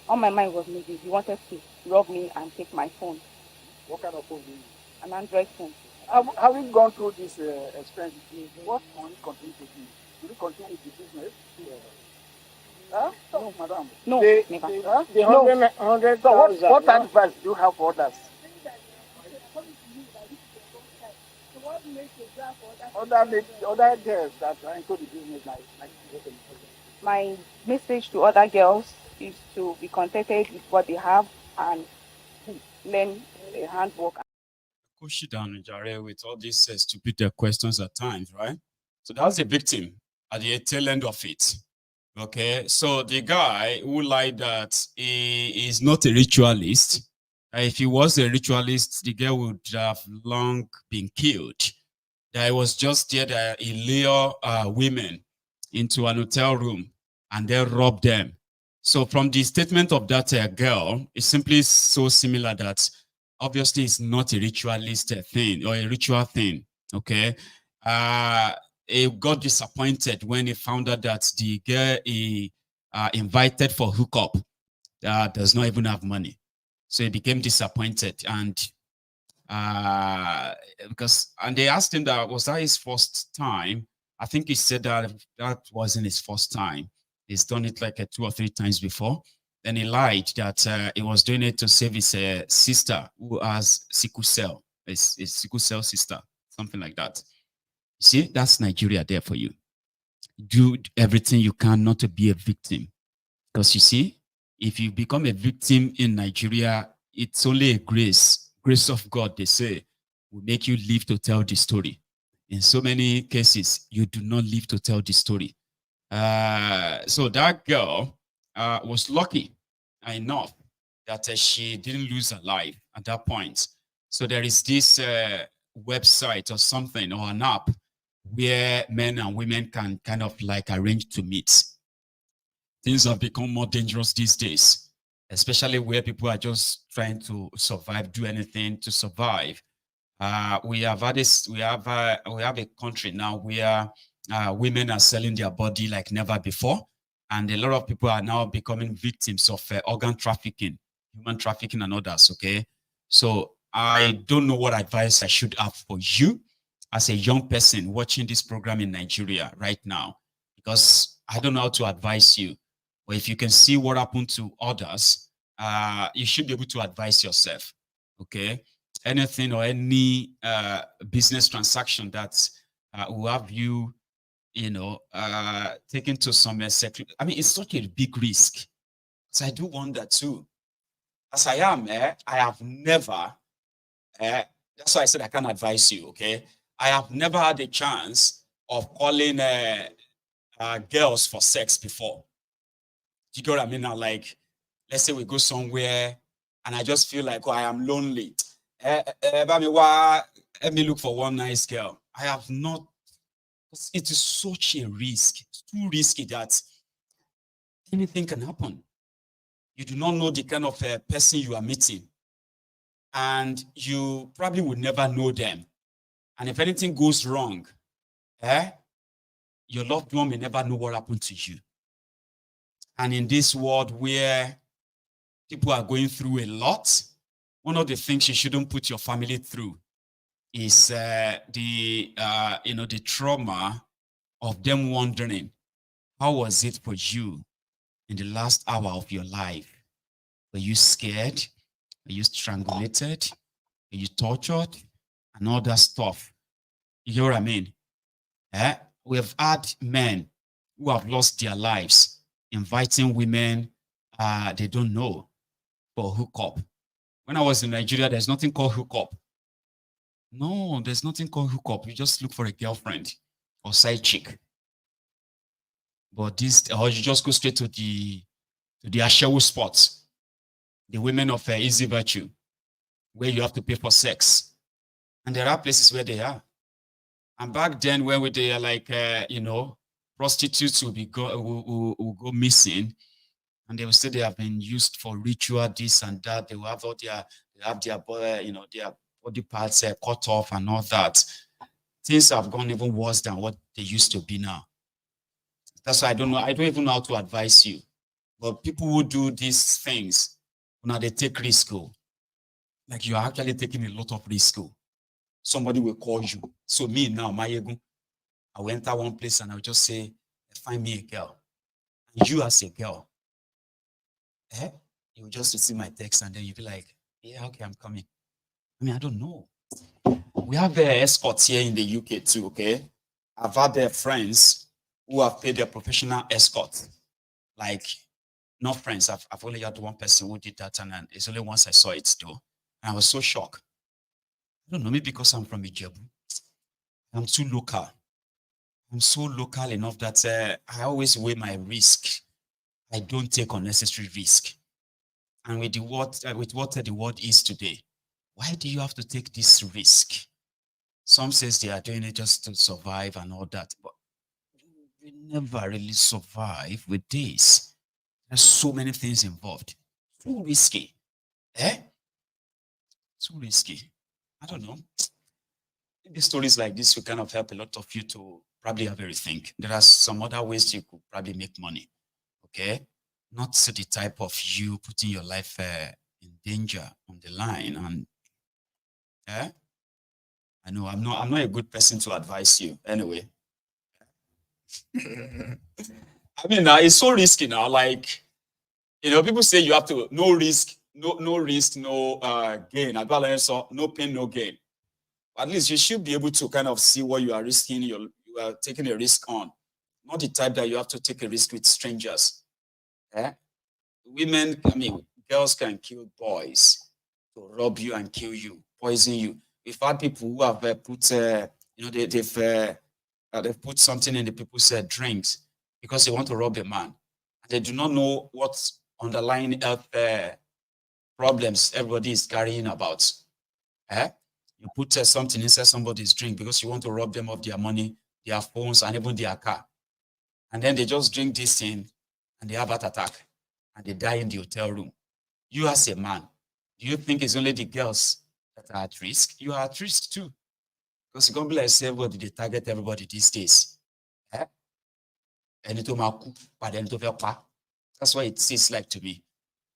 on my mind was maybe he wanted to rob me and take my phone. What kind of phone do you use? An Android phone. Having gone through this experience, what can you continue to do? Will you continue with the business? Huh? No, madam. No, never. The 100,000. So what advice do you have for others? Other girls that are into the business like my message to other girls is to be contented with what they have and learn the handwork. Push it down, Jare, with all these stupid questions at times, right? So that's the victim at the tail end of it. Okay, so the guy who lied that he is not a ritualist. If he was a ritualist, the girl would have long been killed. That was just there that he lure women into an hotel room and then rob them. So from the statement of that girl, it's simply so similar that obviously it's not a ritualist thing or a ritual thing, okay? He got disappointed when he found out that the girl he invited for hookup does not even have money. So he became disappointed, and they asked him that was that his first time. I think he said that wasn't his first time. He's done it like 2 or 3 times before. Then he lied that he was doing it to save his sister who has sickle cell, his sickle cell sister, something like that. See, that's Nigeria there for you. Do everything you can not to be a victim. Because you see, if you become a victim in Nigeria, it's only a grace of God, they say, will make you live to tell the story. In so many cases, you do not live to tell the story. So that girl was lucky enough that she didn't lose her life at that point. So there is this website or something or an app where men and women can kind of like arrange to meet. Things have become more dangerous these days, especially where people are just trying to survive, do anything to survive. We have had this. We have a country now where women are selling their body like never before, and a lot of people are now becoming victims of organ trafficking, human trafficking, and others. Okay, so I don't know what advice I should have for you as a young person watching this program in Nigeria right now, because I don't know how to advise you. But if you can see what happened to others, you should be able to advise yourself. Okay. Anything or any business transaction that will have you, taken to some I mean, it's such a big risk. So I do wonder too. As I am, I have never, that's why I said I can't advise you, okay? I have never had a chance of calling girls for sex before. Do you get what I mean now? Like, let's say we go somewhere and I just feel like, oh, I am lonely. Let me look for one nice girl. I have not. It is such a risk. It's too risky that anything can happen. You do not know the kind of person you are meeting, and you probably would never know them. And if anything goes wrong, your loved one may never know what happened to you. And in this world where people are going through a lot, one of the things you shouldn't put your family through is the trauma of them wondering, how was it for you in the last hour of your life? Were you scared? Were you strangulated? Were you tortured? And all that stuff. You hear what I mean? We have had men who have lost their lives inviting women they don't know for hookup. When I was in Nigeria, there's nothing called hookup. No, there's nothing called hookup. You just look for a girlfriend or side chick. But or you just go straight to the Ashewu spots, the women of easy virtue, where you have to pay for sex. And there are places where they are. And back then, when we were like, prostitutes will go missing, and they will say they have been used for ritual, this and that. They will have their body parts cut off and all that. Things have gone even worse than what they used to be now. That's why I don't even know how to advise you. But people who do these things, now they take risk. Like you are actually taking a lot of risk. Somebody will call you. So me now, Maiyegun, I will enter one place and I'll just say, find me a girl. And you as a girl, you will just receive my text and then you'll be like, yeah, okay, I'm coming. I mean, I don't know. We have escorts here in the UK too, okay? I've had friends who have paid their professional escort. Like, not friends. I've only had one person who did that, and it's only once I saw it though. And I was so shocked. I don't know, maybe because I'm from Ijebu. I'm too local. I'm so local enough that I always weigh my risk. I don't take unnecessary risk. And with what the world is today, why do you have to take this risk? Some says they are doing it just to survive and all that, but you never really survive with this. There's so many things involved. Too risky. Too risky. I don't know. Maybe stories like this will kind of help a lot of you to probably have a rethink. There are some other ways you could probably make money. Okay? Not the type of you putting your life in danger on the line. And I know I'm not a good person to advise you. Anyway. I mean, it's so risky now. Like, people say you have to no risk, no gain. No pain, no gain. At least you should be able to kind of see what you are risking. You are taking a risk on. Not the type that you have to take a risk with strangers. Women, girls can kill boys to rob you and kill you, poison you. We've had people who have put, they've put something in the people's drinks because they want to rob a man. And they do not know what underlying health problems everybody is carrying about. You put something inside somebody's drink because you want to rob them of their money, their phones, and even their car. And then they just drink this thing and they have a heart attack and they die in the hotel room. You as a man, do you think it's only the girls that are at risk? You are at risk too. Because it's going to be like everybody, they target everybody these days. That's what it seems like to me.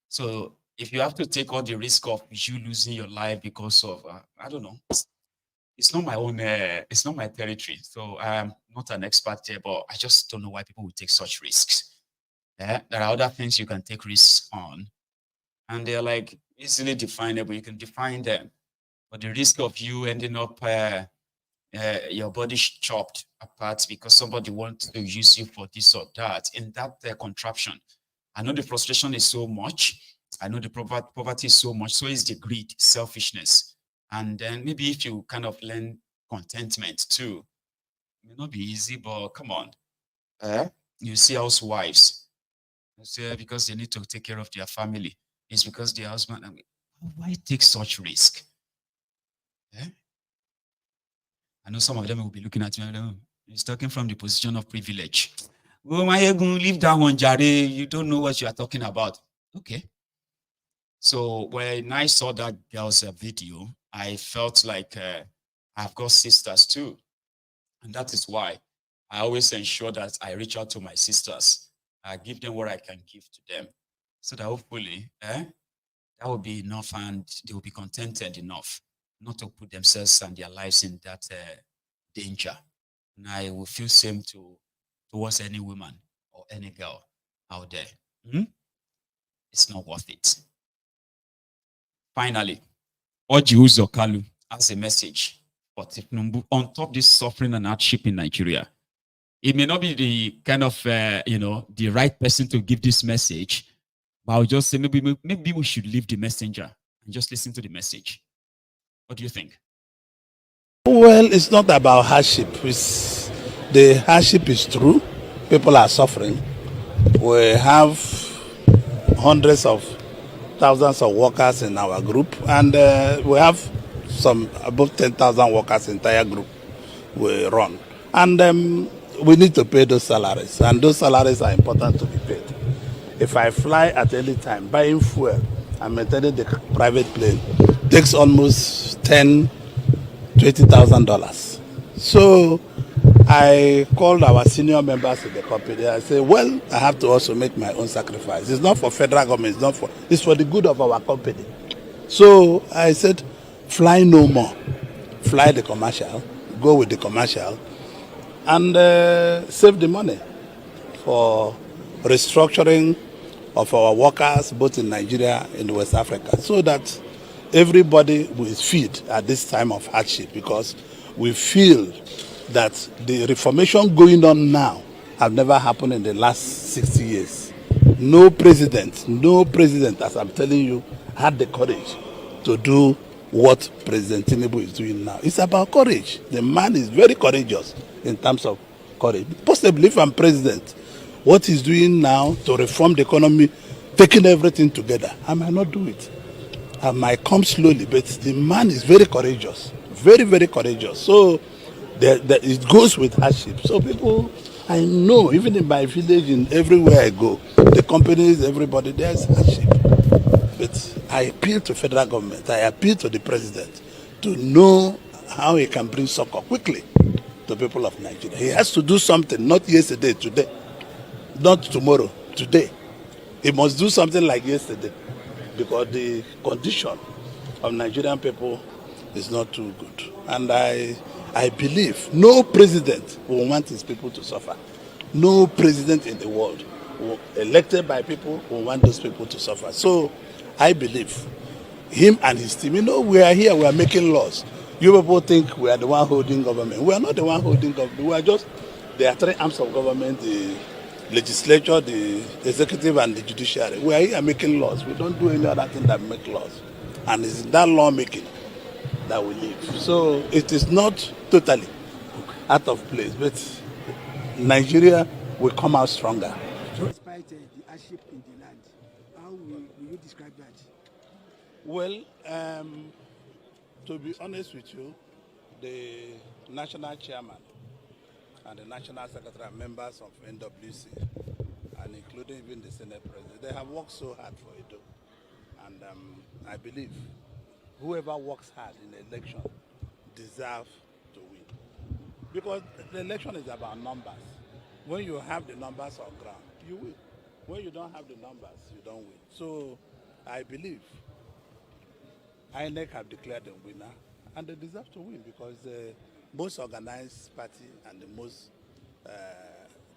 So if you have to take all the risk of you losing your life because of, I don't know, it's not my own, it's not my territory. So I'm not an expert here, but I just don't know why people would take such risks. There are other things you can take risks on, and they're like easily definable. You can define them, but the risk of you ending up your body chopped apart because somebody wants to use you for this or that in that contraption. I know the frustration is so much. I know the poverty is so much. So is the greed, selfishness. And then maybe if you kind of learn contentment too, it may not be easy, but come on. You see housewives. You say because they need to take care of their family. It's because their husband. Why take such risk? I know some of them will be looking at me. He's talking from the position of privilege. Oh, Maiyegun, leave that one, Jare. You don't know what you are talking about. Okay. So when I saw that girl's video, I felt like I've got sisters too. And that is why I always ensure that I reach out to my sisters. I give them what I can give to them. So that hopefully that will be enough and they will be contented enough not to put themselves and their lives in that danger. And I will feel same towards any woman or any girl out there. It's not worth it. Finally, Idris Okuneye has a message for Tinubu on top of this suffering and hardship in Nigeria. It may not be the kind of, the right person to give this message, but I'll just say maybe we should leave the messenger and just listen to the message. What do you think? Well, it's not about hardship. The hardship is true. People are suffering. We have hundreds of thousands of workers in our group, and we have some above 10,000 workers in the entire group. we run. And we need to pay those salaries, and those salaries are important to be paid. If I fly at any time, buying fuel and maintaining the private plane takes almost $20,000. So I called our senior members in the company. I said, well, I have to also make my own sacrifice. It's not for federal government, it's for the good of our company. So I said, fly no more. Fly the commercial, go with the commercial, and save the money for restructuring of our workers, both in Nigeria and West Africa, so that everybody will feed at this time of hardship, because we feel that the reformation going on now have never happened in the last 60 years. No president, as I'm telling you, had the courage to do what President Tinubu is doing now. It's about courage. The man is very courageous in terms of courage. Possibly if I'm president, what he's doing now to reform the economy, taking everything together, I might not do it. I might come slowly, but the man is very courageous, very, very courageous. So it goes with hardship. So people, I know, even in my village and everywhere I go, the companies, everybody, there's hardship. But I appeal to federal government, I appeal to the president to know how he can bring succor quickly to people of Nigeria. He has to do something, not yesterday, today, not tomorrow, today. He must do something like yesterday, because the condition of Nigerian people is not too good. And I believe no president will want his people to suffer. No president in the world elected by people will want those people to suffer. So I believe him and his team, we are here, we are making laws. You people think we are the one holding government. We are not the one holding government. We are just, there are three arms of government, the legislature, the executive, and the judiciary. We are here making laws. We don't do any other thing than make laws. And it's that lawmaking that we live. So it is not totally out of place, but Nigeria will come out stronger. Despite the hardship in the land, how will you describe that? Well, to be honest with you, the national chairman and the national secretary are members of NWC, and including even the Senate president, they have worked so hard for it. And I believe whoever works hard in the election deserves to win. Because the election is about numbers. When you have the numbers on ground, you win. When you don't have the numbers, you don't win. So I believe INEC have declared them winner, and they deserve to win, because the most organized party and the most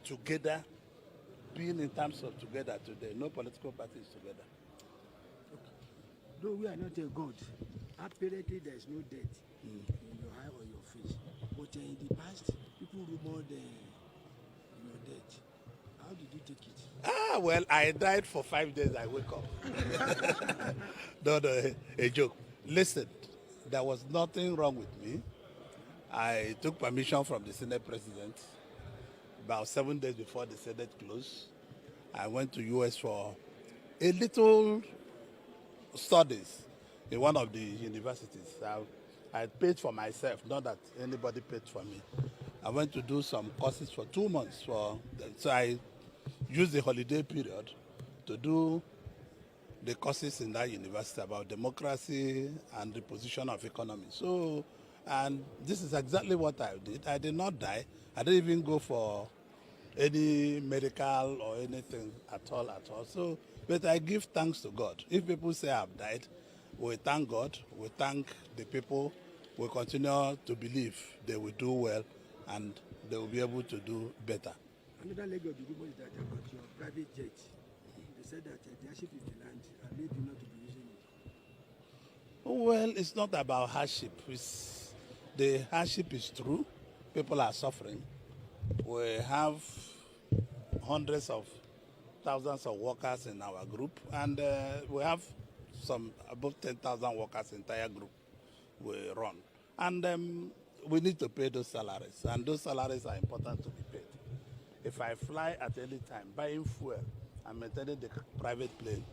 together, being in terms of together today, no political party is together. Though we are not a god, apparently there is no debt in your eye or your face. But in the past, people rumored your death. How did you take it? Well, I died for 5 days, I wake up. No, a joke. Listen, there was nothing wrong with me. I took permission from the Senate president about 7 days before the Senate closed. I went to US for a little studies in one of the universities. I paid for myself, not that anybody paid for me. I went to do some courses for 2 months. So I used the holiday period to do the courses in that university about democracy and the position of economy. So, and this is exactly what I did. I did not die. I didn't even go for any medical or anything at all. So, but I give thanks to God. If people say I've died, we thank God, we thank the people, we continue to believe they will do well and they will be able to do better. Another leg of the rumor is that about your private jet. They said that the hardship is the land and maybe not to be using it. Well, it's not about hardship. The hardship is true. People are suffering. We have hundreds of thousands of workers in our group, and we have above 10,000 workers in the entire group we run. And we need to pay those salaries, and those salaries are important to be paid. If I fly at any time, buying fuel and maintaining the private plane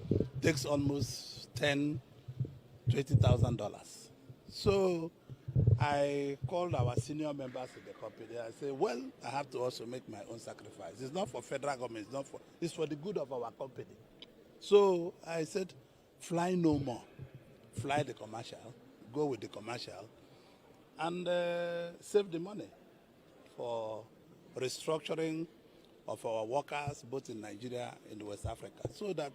takes almost $20,000. So I called our senior members in the company. I said, well, I have to also make my own sacrifice. It's not for federal government, it's for the good of our company. So I said, fly no more. Fly the commercial, go with the commercial, and save the money for restructuring of our workers, both in Nigeria and West Africa, so that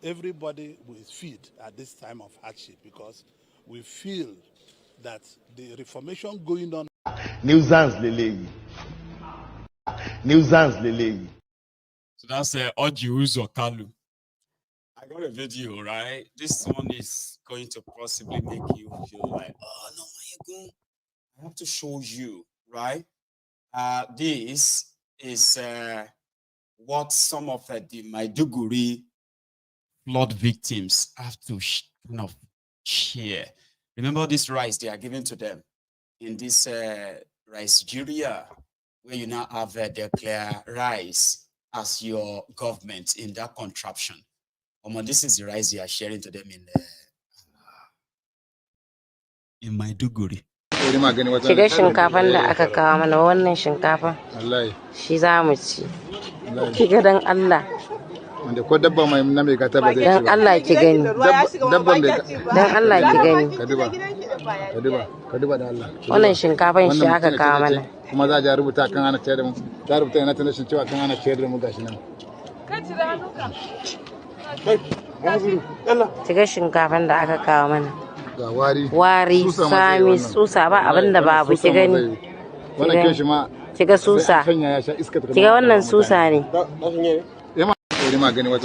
everybody will feed at this time of hardship, because we feel that the reformation going on. Nuisance Lele. Nuisance Lele. So that's Idris Okuneye. I got a video, right? This one is going to possibly make you feel like, oh no, Maiyegun, I have to show you, right? This is what some of the Maiduguri flood victims have to kind of share. Remember this rice they are giving to them in this Ricegeria, where you now have declare rice as your government in that contraption. This is the rice they are sharing to them in Maiduguri. Shiga shinkafan da aka kawo mana wannan shinkafa shi za mu ci. Kiga dan Allah. Wanda ko dabba mai na mai gata ba zai ci ba. Dan Allah ki gani. Dabban da dan Allah ki gani. Ka duba da Allah. Wannan shinkafan shi aka kawo mana. Kuma za a rubuta kan ana ciyar da mu. Ta rubuta yana tana cewa kan ana ciyar da mu gashi nan. Ka ci da hannuka. Shiga shinkafan da aka kawo mana. Ga wari. Wari, sami, susa ba abinda babu ki gani. Wannan kin shi ma. Kiga susa. Kiga wannan susa ne.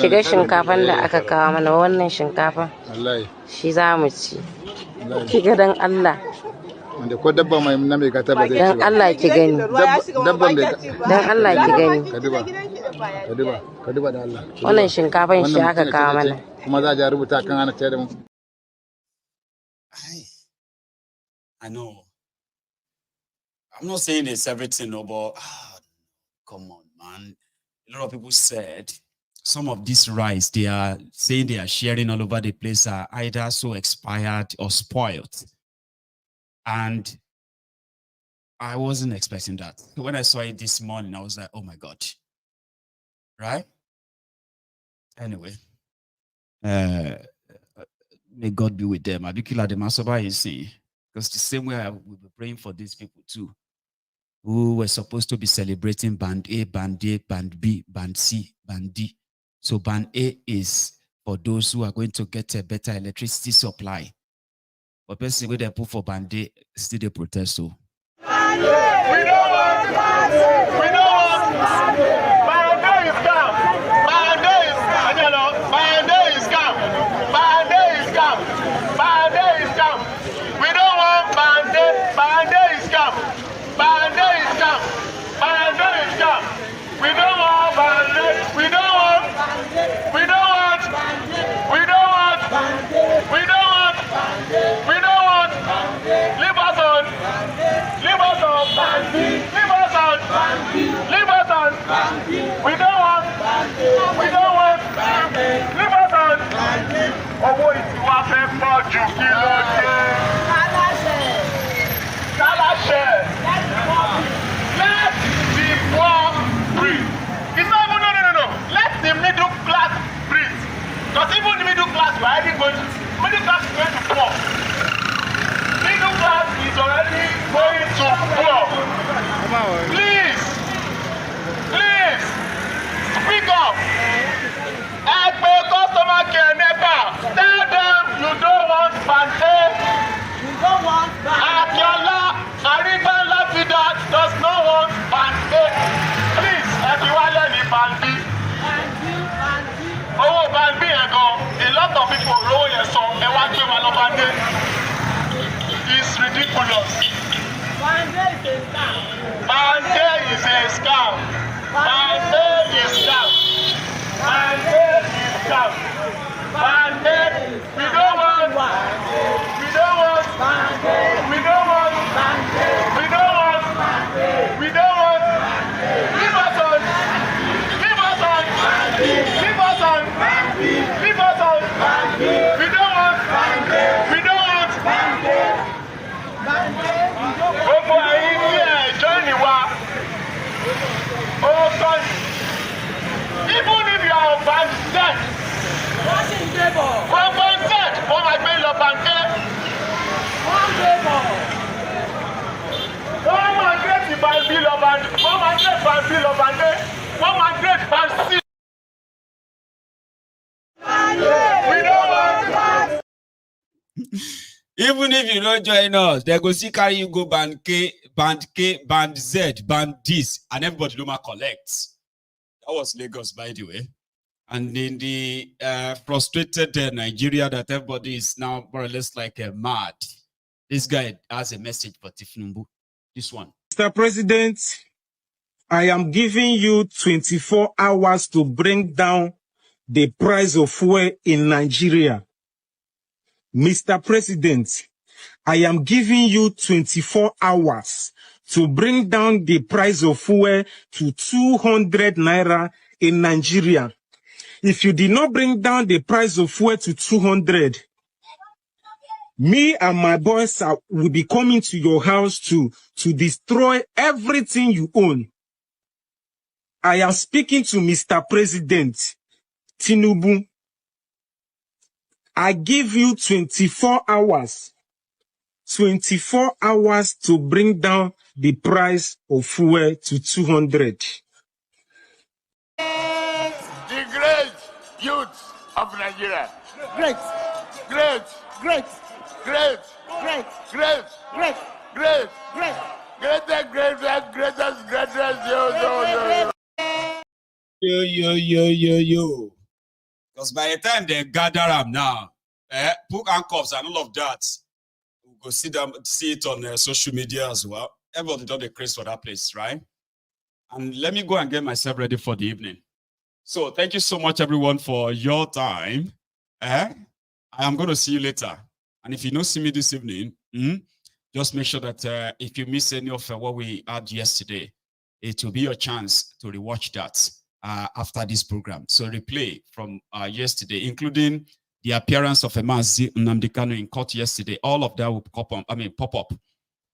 Shiga shinkafan da aka kawo mana wannan shinkafan shi za mu ci. Kiga dan Allah. Wanda ko dabba mai na mai gata ba zai ci ba. Dan Allah ki gani. Dabban da dan Allah ki gani. Ka duba da Allah. Wannan shinkafan shi aka kawo mana. Kuma za a rubuta kan ana ciyar da mu. I know. I'm not saying it's everything, no, but come on, man. A lot of people said some of this rice they are saying they are sharing all over the place are either so expired or spoiled. And I wasn't expecting that. When I saw it this morning, I was like, oh my God. Right? Anyway. May God be with them. Abikila the Masoba is saying, because the same way we'll be praying for these people too, who were supposed to be celebrating band A, band B, band C, band D. So band A is for those who are going to get a better electricity supply. But basically, they put for band A, still they protest. So. Owó ìtiwá fẹ́ pọ̀ jù kí ló dé. Kálàṣẹ. Let the poor breathe. It's not even, no. Let the middle class breathe. Because even the middle class, we're already going to, middle class is going to poor. Middle class is already going to poor. Please, speak up. Customer care never. Tell them you don't want band A. You don't want band A. Akiola, Ariba Lafida does not want band A. Please, everyone learn the band B. Oh, band B and go. A lot of people roll your song. They want to band A. It's ridiculous. Band A is a scam. Band A is a scam. Band A is scam. Band A is scam. Band A, we don't want. We don't want. We don't want. We don't want. We don't want. Leave us on. Leave us on. Leave us on. Leave us on. We don't want. We don't want. band Z. From band Z, wọ́n máa gbé lọ band A. Wọ́n máa gbé ti band B lọ band, wọ́n máa gbé band B lọ band A. Wọ́n máa gbé band C. We don't want that. Even if you don't join us, they go see carry you go band K, band Z, band this, and everybody do my collect. That was Lagos, by the way. And in the frustrated Nigeria that everybody is now more or less like mad. This guy has a message for Tifnumbu. This one. Mr. President, I am giving you 24 hours to bring down the price of fuel in Nigeria. Mr. President, I am giving you 24 hours to bring down the price of fuel to 200 Naira in Nigeria. If you did not bring down the price of fuel to 200, me and my boys will be coming to your house to destroy everything you own. I am speaking to Mr. President Tinubu. I give you 24 hours. 24 hours to bring down the price of fuel to 200. The great youth of Nigeria. Great. Great. Great. Great. Great. Great. Great. Great. Great. Greatest, Yo. Because by the time they gather them now, book handcuffs and all of that, we'll go see it on social media as well. Everybody done the craze for that place, right? And let me go and get myself ready for the evening. So thank you so much, everyone, for your time. I am going to see you later. And if you don't see me this evening, just make sure that if you miss any of what we had yesterday, it will be your chance to rewatch that after this program. So replay from yesterday, including the appearance of Mazi Nnamdi Kanu in court yesterday. All of that will pop up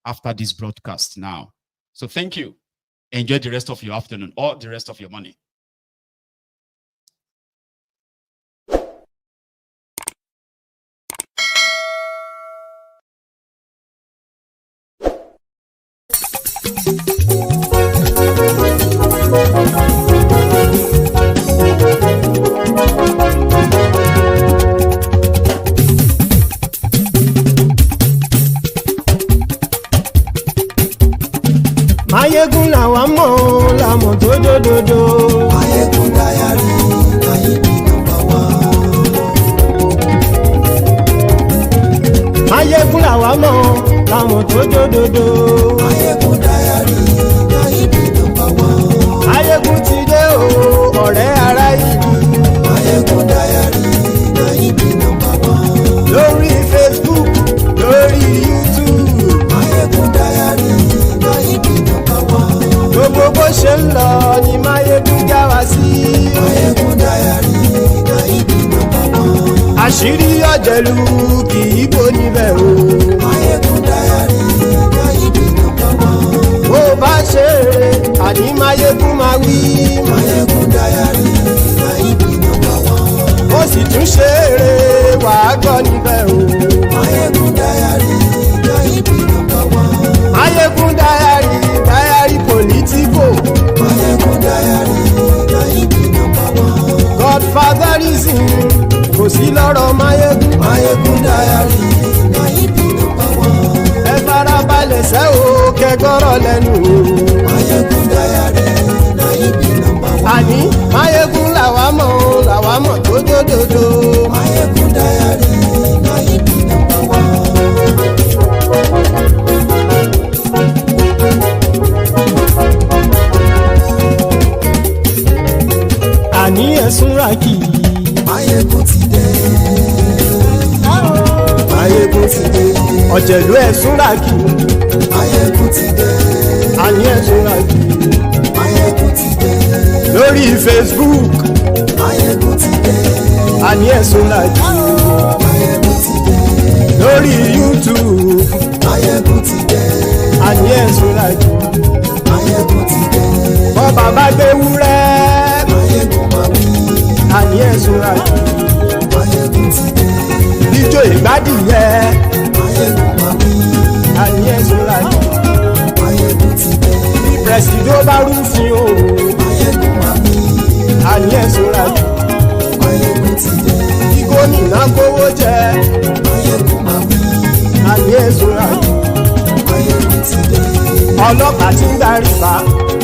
after this broadcast now. So thank you. Enjoy the rest of your afternoon or the rest of your morning. Maiyegun làwa mọ̀ làmọ̀ tó dòdòdò. Maiyegun dayari Nayibi #1. Maiyegun làwa mọ̀ làmọ̀ tó dòdòdò. Maiyegun dayari Nayibi #1. Maiyegun ti dé o ọ̀rẹ́ ara ìlú. Maiyegun dayari Nayibi #1. Lórí Facebook, lórí YouTube. Maiyegun dayari Nayibi #1. Gbogbo bó ṣe ń lọ ni Maiyegun já wa sí. Maiyegun dayari Nayibi #1. Àṣírí ọ̀jẹ̀lú kì í bò níbẹ̀ o. Maiyegun dayari Nayibi #1. Bó bá ṣe eré àní Maiyegun máa wí. Maiyegun dayari Nayibi #1. Ó sì tún ṣe eré wàá gbọ́ níbẹ̀ o. Maiyegun dayari Nayibi #1. Maiyegun dayari politico. Maiyegun dayari Nayibi #1. Godfatherism kò sí lọ́rọ̀ Maiyegun. Maiyegun dayari Nayibi #1. Ẹ farabalẹ̀ sẹ́ o kẹgọ́rọ̀ lẹ́nu o. Maiyegun dayari Nayibi #1. Àní Maiyegun làwa mọ̀ tó dòdòdò. Maiyegun dayari Nayibi #1. Àní ẹ̀sùn ràkì. Maiyegun ti dé. Maiyegun ti dé. Ọ̀jẹ̀lú ẹ̀sùn ràkì. Maiyegun ti dé. Àní ẹ̀sùn ràkì. Maiyegun ti dé. Lórí Facebook. Maiyegun ti dé. Àní ẹ̀sùn ràkì. Maiyegun ti dé. Lórí YouTube. Maiyegun ti dé. Àní ẹ̀sùn ràkì. Maiyegun ti dé. Bọ́ bàbá gbé wúrẹ́. Maiyegun máa wí. àní ẹ̀sùn rájì. Maiyegun ti dé. Ijó ìgbádìyẹ. Maiyegun máa wí. Àní ẹ̀sùn rájì. Maiyegun ti dé. Bí pẹ̀sìdó bá rúfin o. Maiyegun máa wí. Àní ẹ̀sùn rájì. Maiyegun ti dé. Bí gómìnà kówó jẹ. Maiyegun máa wí. Àní ẹ̀sùn rájì. Maiyegun ti dé. Ọlọ́pàá tí ń darí bá.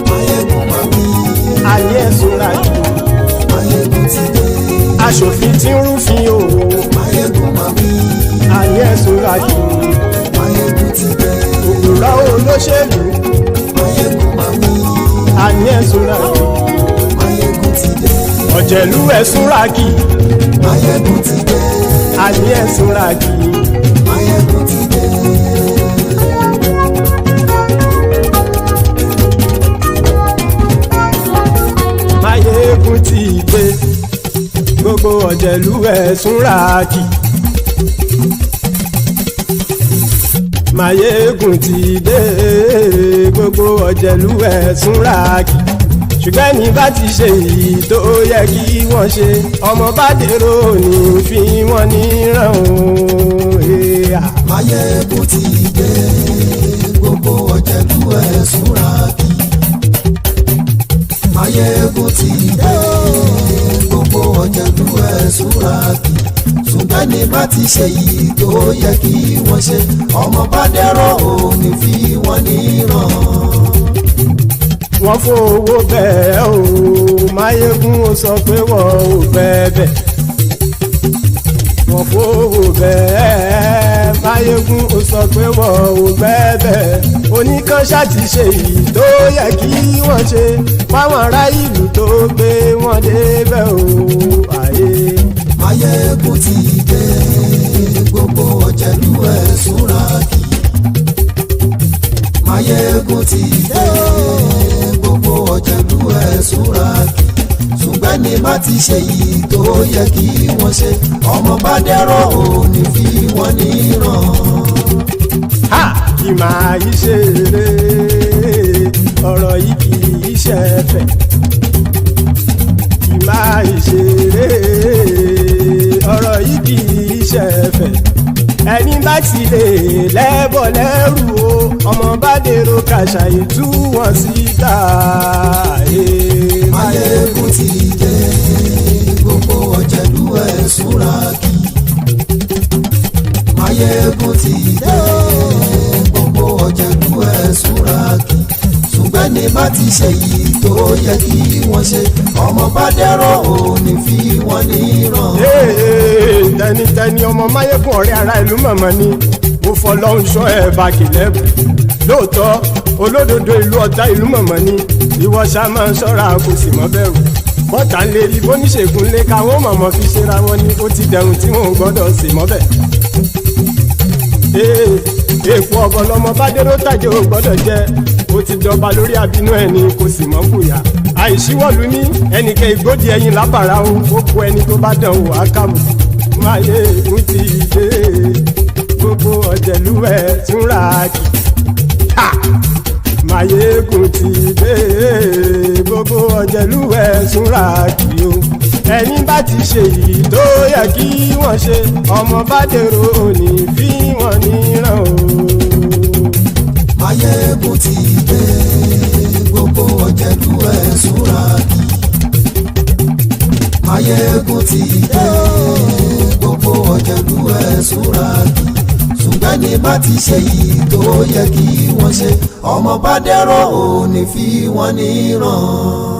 Maiyegun máa wí. Àní ẹ̀sùn rájì. Maiyegun ti dé. Aṣòfin tí ń rúfin o. Maiyegun máa wí. Àní ẹ̀sùn rájì. Maiyegun ti dé. Òpùrọ́ olóṣèlú. Maiyegun máa wí. Àní ẹ̀sùn rájì. Maiyegun ti dé. Ọ̀jẹ̀lú ẹ̀sùn rájì. Maiyegun ti dé. Àní ẹ̀sùn rájì. Maiyegun ti dé. Maiyegun ti dé. Gbogbo ọ̀jẹ̀lú ẹ̀sùn rájì. Maiyegun ti dé. Gbogbo ọ̀jẹ̀lú ẹ̀sùn rájì. Ṣùgbọ́n ní bá ti ṣe èyí tó yẹ kí wọ́n ṣe, ọmọ bá dèrò ní fi wọ́n níran o. Maiyegun ti dé. Gbogbo ọ̀jẹ̀lú ẹ̀sùn rájì. Maiyegun ti dé. Gbogbo ọ̀jẹ̀lú ẹ̀sùn rájì. Ṣùgbọ́n ní bá ti ṣe èyí tó yẹ kí wọ́n ṣe, ọmọ bá dèrò ní fi wọ́n níran. Wọ́n fowó bẹ́ẹ̀ o, Maiyegun ó sọ pé wọ́n ò bẹ́ẹ̀. Wọ́n fowó bẹ́ẹ̀, Maiyegun ó sọ pé wọ́n ò bẹ́ẹ̀. Oníkan ṣáàtì ṣe èyí tó yẹ kí wọ́n ṣe, fáwọn ará ìlú tó gbé wọn débẹ̀ o. Maiyegun ti dé. Gbogbo ọ̀jẹ̀lú ẹ̀sùn rájì. Maiyegun ti dé. Gbogbo ọ̀jẹ̀lú ẹ̀sùn rájì. Ṣùgbọ́n ní má ti ṣe yìí tó yẹ kí wọ́n ṣe, ọmọ bá dẹ́rọ̀ ò ní fi wọ́n níran. Kì máa yí ṣeré, ọ̀rọ̀ yìí kì í ṣẹ̀fẹ̀. Kì máa yí ṣeré, ọ̀rọ̀ yìí kì í ṣẹ̀fẹ̀. Ẹni bá ti lè lẹ́bọ̀ lẹ́rù o, ọmọ bá dèrò kàṣà ìtú wọn síta. Maiyegun ti dé. Gbogbo ọ̀jẹ̀lú ẹ̀sùn rájì. Maiyegun ti dé. Gbogbo ọ̀jẹ̀lú ẹ̀sùn rájì. Ṣùgbọ́n ní bá ti ṣe yìí tó yẹ kí wọ́n ṣe, ọmọ bá dẹ́rọ̀ ò ní fi wọ́n níran. Tẹnitẹni ọmọ Maiyegun ọ̀rẹ́ ara ìlú mọ̀mọ́ ni mo fọlọ́hún sọ ẹ̀ bá kìlẹ́bù. Lóòótọ́ olódodo ìlú ọ̀tá ìlú mọ̀mọ́ ni ìwọ ṣá máa ń ṣọ́ra kò sì mọ́ bẹ̀rù. Bọ́tà ń lè rí bóníṣègùn lé káwọn mọ̀mọ́ fi ṣera wọn ni ó ti dẹrùn tí wọn ò gbọ́dọ̀ sì mọ́ bẹ̀. Èèpo ọ̀gọ̀ lọmọ bá dérò tàjẹ́ ò gbọ́dọ̀ jẹ́, ó ti dọba lórí àbínú ẹni kò sì mọ́ bùyà. Àìsíwọ̀lú ní ẹnìkẹ́ ìgbódì ẹyin lábàrá o, ó kó ẹni tó bá dán o àkàmù. Maiyegun ti dé. Gbogbo ọ̀jẹ̀lú ẹ̀sùn rájì. Maiyegun ti dé. Gbogbo ọ̀jẹ̀lú ẹ̀sùn rájì o. Ẹni bá ti ṣe èyí tó yẹ kí wọ́n ṣe, ọmọ bá dèrò ní fi wọ́n níran o. Maiyegun ti dé. Gbogbo ọ̀jẹ̀lú ẹ̀sùn rájì. Maiyegun ti dé. Gbogbo ọ̀jẹ̀lú ẹ̀sùn rájì. Ṣùgbọ́n ní bá ti ṣe yìí tó yẹ kí wọ́n ṣe, ọmọ bá dẹ́rọ̀ ò ní fi wọ́n níran.